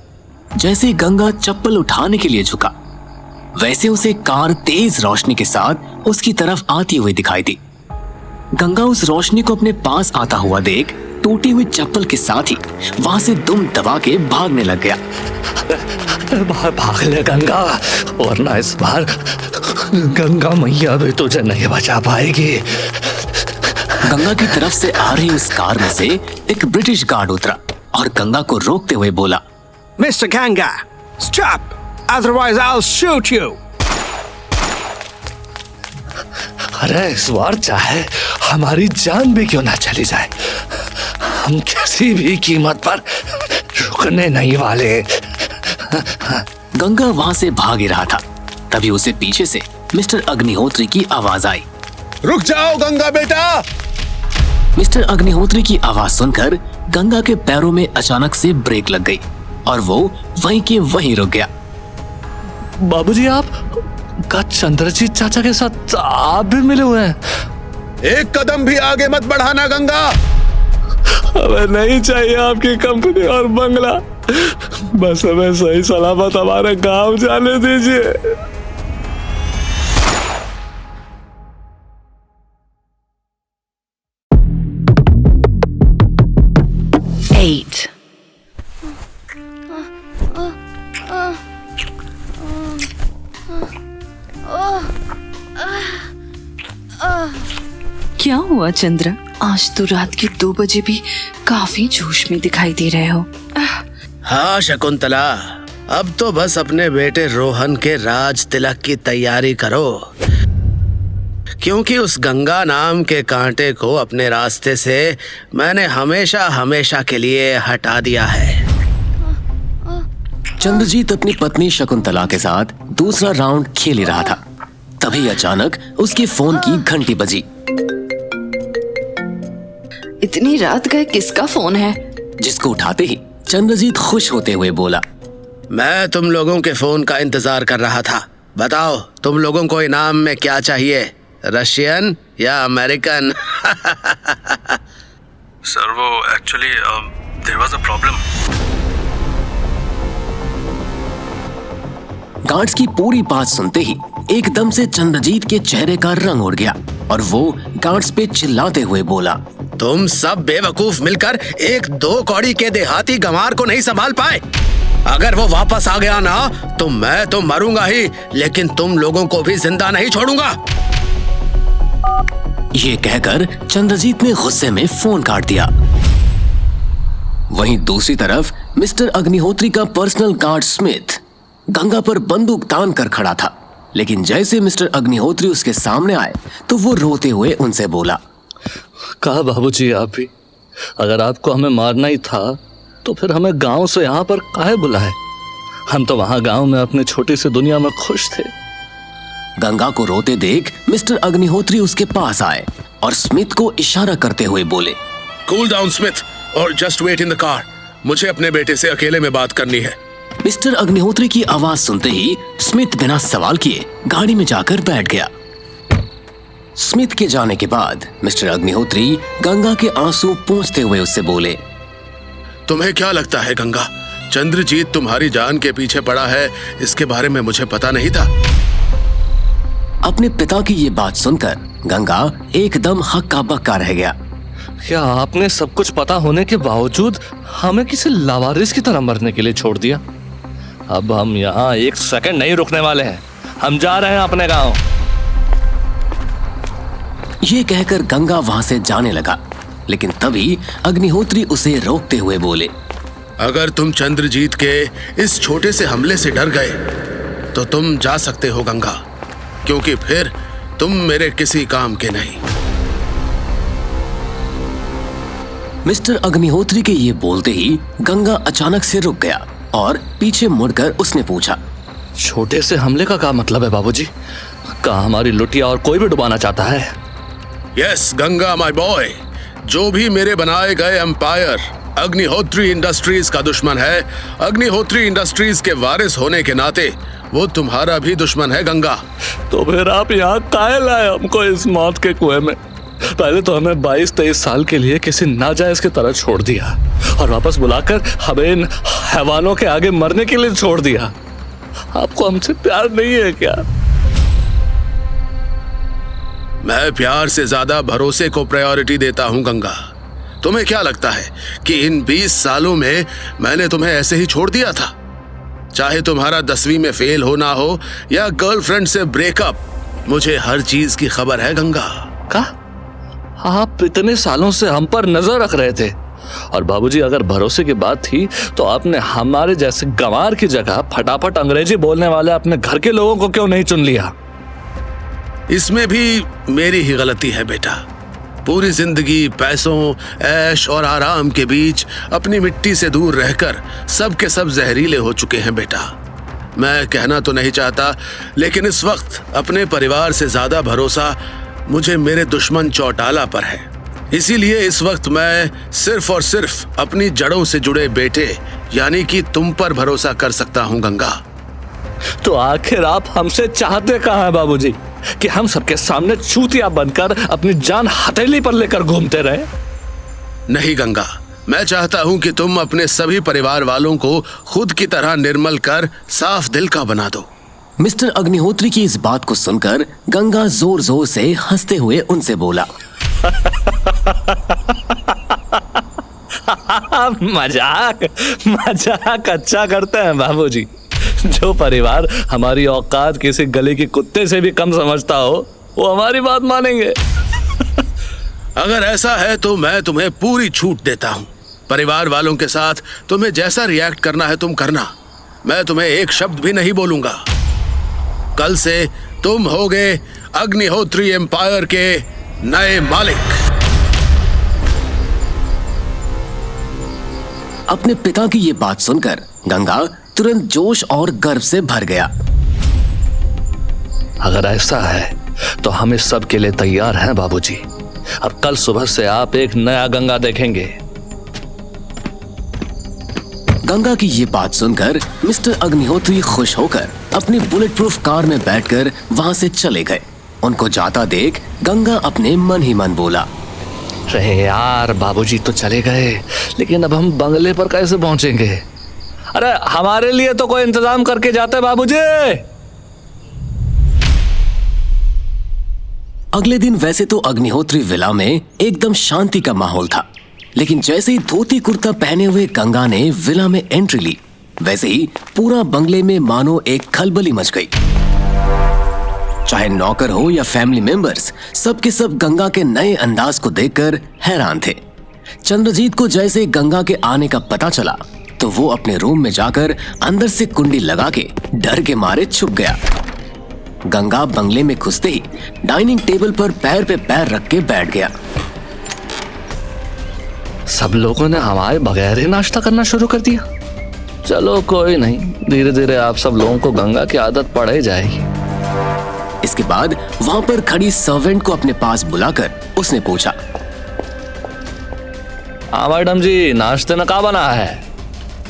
जैसे गंगा चप्पल उठाने के लिए झुका, वैसे उसे कार तेज रोशनी के साथ उसकी तरफ आती हुई दिखाई दी। गंगा उस रोशनी को अपने पास आता हुआ देख टूटी हुई चप्पल के साथ ही वहां से दुम दबा के भागने लग गया। भाग ले गंगा, वरना इस बार गंगा मैया भी तुझे नहीं बचा पाएगी। गंगा की तरफ से आ रही उस कार में से एक ब्रिटिश गार्ड उतरा और गंगा को रोकते हुए बोला, mister Ganga, stop, otherwise I will shoot you. अरे इस बार चाहे हमारी जान भी क्यों ना चली जाए, हम किसी भी कीमत पर रुकने नहीं वाले। गंगा वहां से भाग ही रहा था, तभी उसे पीछे से मिस्टर अग्निहोत्री की आवाज आई। रुक जाओ गंगा बेटा। मिस्टर अग्निहोत्री की आवाज सुनकर गंगा के पैरों में अचानक से ब्रेक लग गई और वो वहीं के वहीं रुक गया। बाबूजी, आप का चंद्रजीत चाचा के साथ आप भी मिले हुए हैं? एक कदम भी आगे मत बढ़ाना गंगा। हमें नहीं चाहिए आपकी कंपनी और बंगला, बस हमें सही सलामत हमारे गांव जाने दीजिए। क्या हुआ चंद्रा? आज तो रात के 2 बजे भी काफी जोश में दिखाई दे रहे हो। हाँ शकुंतला, अब तो बस अपने बेटे रोहन के राज तिलक की तैयारी करो, क्योंकि उस गंगा नाम के कांटे को अपने रास्ते से मैंने हमेशा हमेशा के लिए हटा दिया है। चंद्रजीत अपनी पत्नी शकुंतला के साथ दूसरा राउंड खेल ही रहा था, तभी अचानक उसके फोन की घंटी बजी। इतनी रात गए किसका फोन है? जिसको उठाते ही चंद्रजीत खुश होते हुए बोला, मैं तुम लोगों के फोन का इंतजार कर रहा था। बताओ तुम लोगों को इनाम में क्या चाहिए, रशियन या अमेरिकन? सर वो actually there was a problem. Guards की पूरी बात सुनते ही एकदम से चंद्रजीत के चेहरे का रंग उड़ गया और वो गार्ड्स पे चिल्लाते हुए बोला, तुम सब बेवकूफ मिलकर एक 2 कौड़ी के देहाती गंवार को नहीं संभाल पाए। अगर वो वापस आ गया ना तो मैं तो मरूंगा ही, लेकिन तुम लोगों को भी जिंदा नहीं छोड़ूंगा। ये कहकर चंद्रजीत ने गुस्से में फोन काट दिया। वहीं दूसरी तरफ मिस्टर अग्निहोत्री का पर्सनल गार्ड स्मिथ गंगा पर बंदूक तान कर खड़ा था, लेकिन जैसे मिस्टर अग्निहोत्री उसके सामने आए तो वो रोते हुए उनसे बोला, कहा बाबूजी आप भी, अगर आपको हमें मारना ही था तो फिर हमें गांव से यहाँ पर काहे बुलाए? हम तो वहां गांव में अपनी छोटी सी दुनिया में खुश थे। गंगा को रोते देख मिस्टर अग्निहोत्री उसके पास आए और स्मिथ को इशारा करते हुए बोले, कूल डाउन स्मिथ और just wait in the car. मुझे अपने बेटे से अकेले में बात करनी है। मिस्टर अग्निहोत्री की आवाज सुनते ही स्मिथ बिना सवाल किए गाड़ी में जाकर बैठ गया। स्मिथ के जाने के बाद मिस्टर अग्निहोत्री गंगा के आंसू पोंछते हुए उससे बोले, तुम्हें क्या लगता है गंगा, चंद्रजीत तुम्हारी जान के पीछे पड़ा है? इसके बारे में मुझे पता नहीं था। अपने पिता की ये बात सुनकर गंगा एकदम हक्का बक्का रह गया। क्या आपने सब कुछ पता होने के बावजूद हमें किसी लावारिस की तरह मरने के लिए छोड़ दिया? अब हम यहाँ 1 सेकंड नहीं रुकने वाले हैं, हम जा रहे हैं अपने गांव। ये कहकर गंगा वहां से जाने लगा, लेकिन तभी अग्निहोत्री उसे रोकते हुए बोले, अगर तुम चंद्रजीत के इस छोटे से हमले से डर गए तो तुम जा सकते हो गंगा, क्योंकि फिर तुम मेरे किसी काम के नहीं। मिस्टर अग्निहोत्री के ये बोलते ही गंगा अचानक से रुक गया और पीछे मुड़कर उसने पूछा, छोटे से हमले का क्या मतलब है बाबूजी? कहाँ हमारी लुटिया और कोई भी डुबाना चाहता है? यस गंगा माय बॉय, जो भी मेरे बनाए गए एम्पायर अग्निहोत्री इंडस्ट्रीज का दुश्मन है, अग्निहोत्री इंडस्ट्रीज के वारिस होने के नाते वो तुम्हारा भी दुश्मन है गंगा। तो फिर आप यहाँ काहे लाए हमको इस मौत के कुएं में? पहले तो हमें 22-23 साल के लिए किसी नाजायज की तरह छोड़ दिया और वापस बुलाकर हमें इन हैवानों के आगे मरने के लिए छोड़ दिया। आपको हमसे प्यार नहीं है क्या? मैं प्यार से ज्यादा भरोसे को प्रायोरिटी देता हूं गंगा। तुम्हें क्या लगता है कि इन 20 सालों में मैंने तुम्हें ऐसे ही छोड़ दिया था? चाहे तुम्हारा 10वीं में फेल होना हो या गर्लफ्रेंड से ब्रेकअप, मुझे हर चीज की खबर है गंगा। का? आप इतने सालों से हम पर नजर रख रहे थे और बाबूजी अगर भरोसे की बात थी तो आपने हमारे जैसे गंवार की जगह फटाफट अंग्रेजी बोलने वाले अपने घर के लोगों को क्यों नहीं चुन लिया? इसमें भी मेरी ही गलती है बेटा। पूरी जिंदगी पैसों, ऐश और आराम के बीच अपनी मिट्टी से दूर रहकर सब के सब जहरीले हो चुके हैं बेटा। मैं कहना तो नहीं चाहता, लेकिन इस वक्त अपने परिवार से ज्यादा भरोसा मुझे मेरे दुश्मन चौटाला पर है। इसीलिए इस वक्त मैं सिर्फ और सिर्फ अपनी जड़ों से जुड़े बेटे यानी कि तुम पर भरोसा कर सकता हूं गंगा। तो आखिर आप हमसे चाहते कहाँ हैं बाबूजी? कि हम सबके सामने चूतिया बनकर अपनी जान हथेली पर लेकर घूमते रहे? नहीं गंगा, मैं चाहता हूं कि तुम अपने सभी परिवार वालों को खुद की तरह निर्मल कर साफ दिल का बना दो। मिस्टर अग्निहोत्री की इस बात को सुनकर गंगा जोर जोर से हंसते हुए उनसे बोला, मजाक मजाक अच्छा करते हैं बाबूजी। जो परिवार हमारी औकात किसी गली के कुत्ते से भी कम समझता हो वो हमारी बात मानेंगे। अगर ऐसा है तो मैं तुम्हें पूरी छूट देता हूं। परिवार वालों के साथ तुम्हें जैसा रिएक्ट करना है तुम करना। मैं तुम्हें एक शब्द भी नहीं बोलूंगा। कल से तुम होगे अग्निहोत्री एम्पायर के नए मालिक। अपने पिता की ये बात सुनकर गंगा तुरंत जोश और गर्व से भर गया। अगर ऐसा है तो हम इस सब के लिए तैयार हैं बाबूजी। अब कल सुबह से आप एक नया गंगा देखेंगे। गंगा की ये बात सुनकर मिस्टर अग्निहोत्री खुश होकर अपनी बुलेट प्रूफ कार में बैठकर वहां से चले गए। उनको जाता देख गंगा अपने मन ही मन बोला, अरे यार बाबूजी तो चले गए, लेकिन अब हम बंगले पर कैसे पहुंचेंगे? अरे हमारे लिए तो कोई इंतजाम करके जाते बाबूजी। अगले दिन वैसे तो अग्निहोत्री विला में एकदम शांति का माहौल था, लेकिन जैसे ही धोती कुर्ता पहने हुए गंगा ने विला में एंट्री ली, वैसे ही पूरा बंगले में मानो एक खलबली मच गई। चाहे नौकर हो या फैमिली मेंबर्स, सबके सब गंगा के नए अंदाज को देखकर हैरान थे। चंद्रजीत को जैसे गंगा के आने का पता चला तो वो अपने रूम में जाकर अंदर से कुंडी लगा के डर के मारे छुप गया। गंगा बंगले में घुसते ही डाइनिंग टेबल पर पैर पे पैर रख के बैठ गया। सब लोगों ने हमारे बगैर ही नाश्ता करना शुरू कर दिया। चलो कोई नहीं, धीरे धीरे आप सब लोगों को गंगा की आदत पड़ ही जाएगी। इसके बाद वहां पर खड़ी सर्वेंट को अपने पास बुलाकर उसने पूछा, हाँ मैडम जी, नाश्ते में क्या बना है?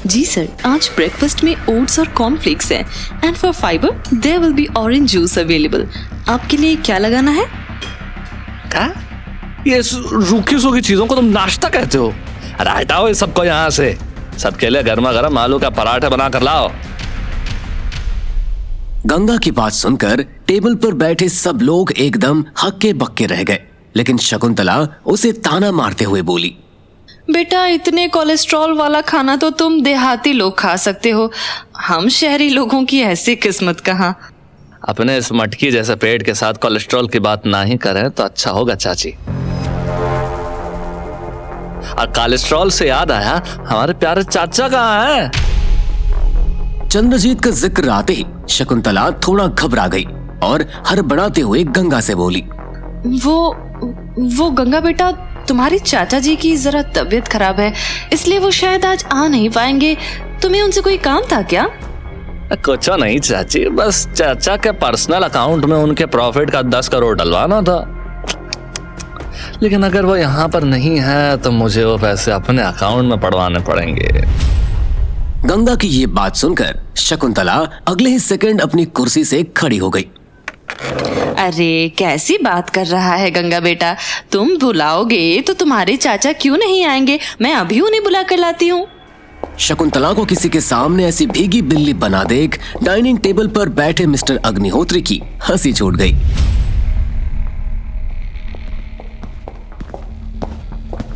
जी सर, आज ब्रेकफास्ट में ओट्स और कॉर्नफ्लेक्स है and for fibre there will be orange juice available. आपके लिए क्या लगाना है? क्या? ये रूखी सूखी चीजों को तुम नाश्ता कहते हो? अरे हटाओ ये सबको यहाँ से। सबके लिए गर्मा गर्म आलू का पराठा बना कर लाओ। गंगा की बात सुनकर टेबल पर बैठे सब लोग एकदम हक्के बक्के रह गए, लेकिन शकुंतला उसे ताना मारते हुए बोली, बेटा इतने कोलेस्ट्रॉल वाला खाना तो तुम देहाती लोग खा सकते हो, हम शहरी लोगों की ऐसी किस्मत कहाँ। अपने इस मटकी जैसे पेट के साथ कोलेस्ट्रॉल की बात ना ही करें तो अच्छा होगा चाची। और कोलेस्ट्रॉल से याद आया, हमारे प्यारे चाचा कहाँ हैं? चंद्रजीत का जिक्र आते ही शकुंतला थोड़ा घबरा गई और हड़बड़ाते हुए गंगा से बोली, वो गंगा बेटा, तुम्हारे चाचा जी की जरा तबीयत खराब है, इसलिए वो शायद आज आ नहीं पाएंगे। तुम्हें उनसे कोई काम था क्या? कुछ नहीं चाची, बस चाचा के पर्सनल अकाउंट में उनके प्रॉफिट का 10 करोड़ डलवाना था। लेकिन अगर वो यहाँ पर नहीं है तो मुझे वो पैसे अपने अकाउंट में पड़वाने पड़ेंगे। गंगा की ये बात सुनकर शकुंतला अगले ही सेकंड अपनी कुर्सी से खड़ी हो गई। अरे कैसी बात कर रहा है गंगा बेटा, तुम बुलाओगे तो तुम्हारे चाचा क्यों नहीं आएंगे? मैं अभी उन्हें बुला कर लाती हूँ। शकुंतला को किसी के सामने ऐसी भीगी बिल्ली बना देख डाइनिंग टेबल पर बैठे मिस्टर अग्निहोत्री की हंसी छूट गई।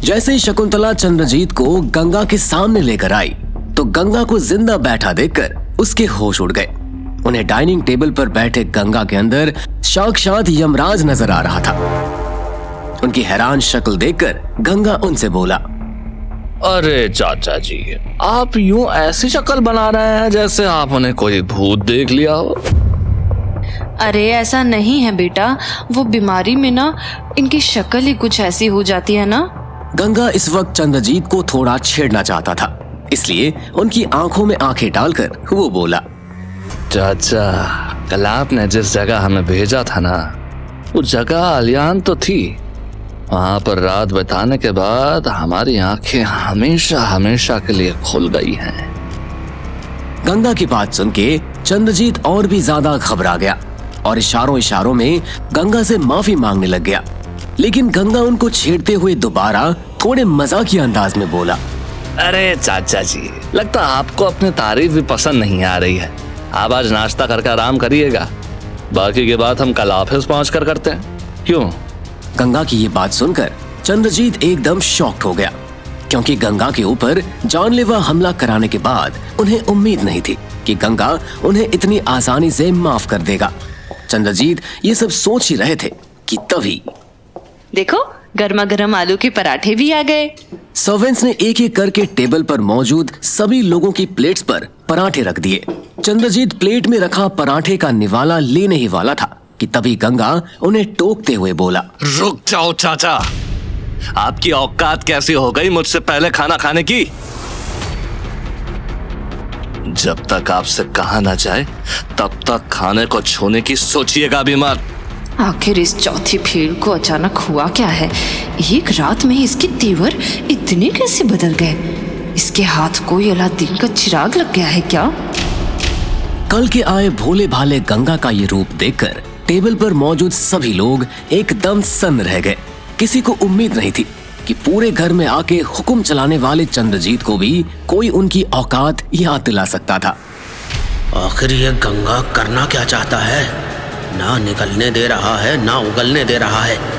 जैसे ही शकुंतला चंद्रजीत को गंगा के सामने लेकर आई तो गंगा को जिंदा बैठा देखकर उसके होश उड़ गए। उन्हें डाइनिंग टेबल पर बैठे गंगा के अंदर साक्षात यमराज नजर आ रहा था। उनकी हैरान शक्ल देखकर गंगा उनसे बोला, अरे चाचा जी, आप यूं ऐसी शक्ल बना रहे हैं जैसे आपने कोई भूत देख लिया हो। अरे ऐसा नहीं है बेटा, वो बीमारी में ना इनकी शक्ल ही कुछ ऐसी हो जाती है ना। गंगा इस वक्त चंद्रजीत को थोड़ा छेड़ना चाहता था, इसलिए उनकी आंखों में आंखें डालकर वो बोला, चाचा, कल आपने जिस जगह हमें भेजा था ना, वो जगह आलियान तो थी। वहां पर रात बिताने के बाद हमारी आंखें हमेशा हमेशा के लिए खुल गई हैं। गंगा की बात सुन के चंद्रजीत और भी ज्यादा घबरा गया और इशारों इशारों में गंगा से माफी मांगने लग गया। लेकिन गंगा उनको छेड़ते हुए दोबारा थोड़े मजाकिया अंदाज में बोला, अरे चाचा जी, लगता आपको अपनी तारीफ भी पसंद नहीं आ रही है। आप आज नाश्ता करके आराम करिएगा, बाकी की बात हम कल ऑफिस पहुंचकर करते हैं। क्यों? गंगा की ये बात सुनकर चंद्रजीत एकदम शॉक्ड हो गया, क्योंकि गंगा के ऊपर जानलेवा हमला कराने के बाद उन्हें उम्मीद नहीं थी कि गंगा उन्हें इतनी आसानी से माफ कर देगा। चंद्रजीत ये सब सोच ही रहे थे कि तभी देखो, गर्मा गर्म आलू के पराठे भी आ गए। सर्वेंट्स ने एक एक करके टेबल पर मौजूद सभी लोगों की प्लेट्स पर पराठे रख दिए। चंद्रजीत प्लेट में रखा पराठे का निवाला लेने ही वाला था कि तभी गंगा उन्हें टोकते हुए बोला, रुक जाओ चाचा, आपकी औकात कैसी हो गई मुझसे पहले खाना खाने की? जब तक आपसे कहा ना जाए तब तक खाने को छूने की सोचिएगा भी मत। आखिर इस चौथी भीड़ को अचानक हुआ क्या है? एक रात में इसके तेवर इतने कैसे बदल गए? इसके हाथ कोई अलादीन का चिराग लग गया है क्या? कल के आए भोले भाले गंगा का ये रूप देखकर टेबल पर मौजूद सभी लोग एकदम सन्न रह गए। किसी को उम्मीद नहीं थी कि पूरे घर में आके हुक्म चलाने वाले चंद्रजीत को भी कोई उनकी औकात याद दिला सकता था। आखिर ये गंगा करना क्या चाहता है? ना निकलने दे रहा है, ना उगलने दे रहा है।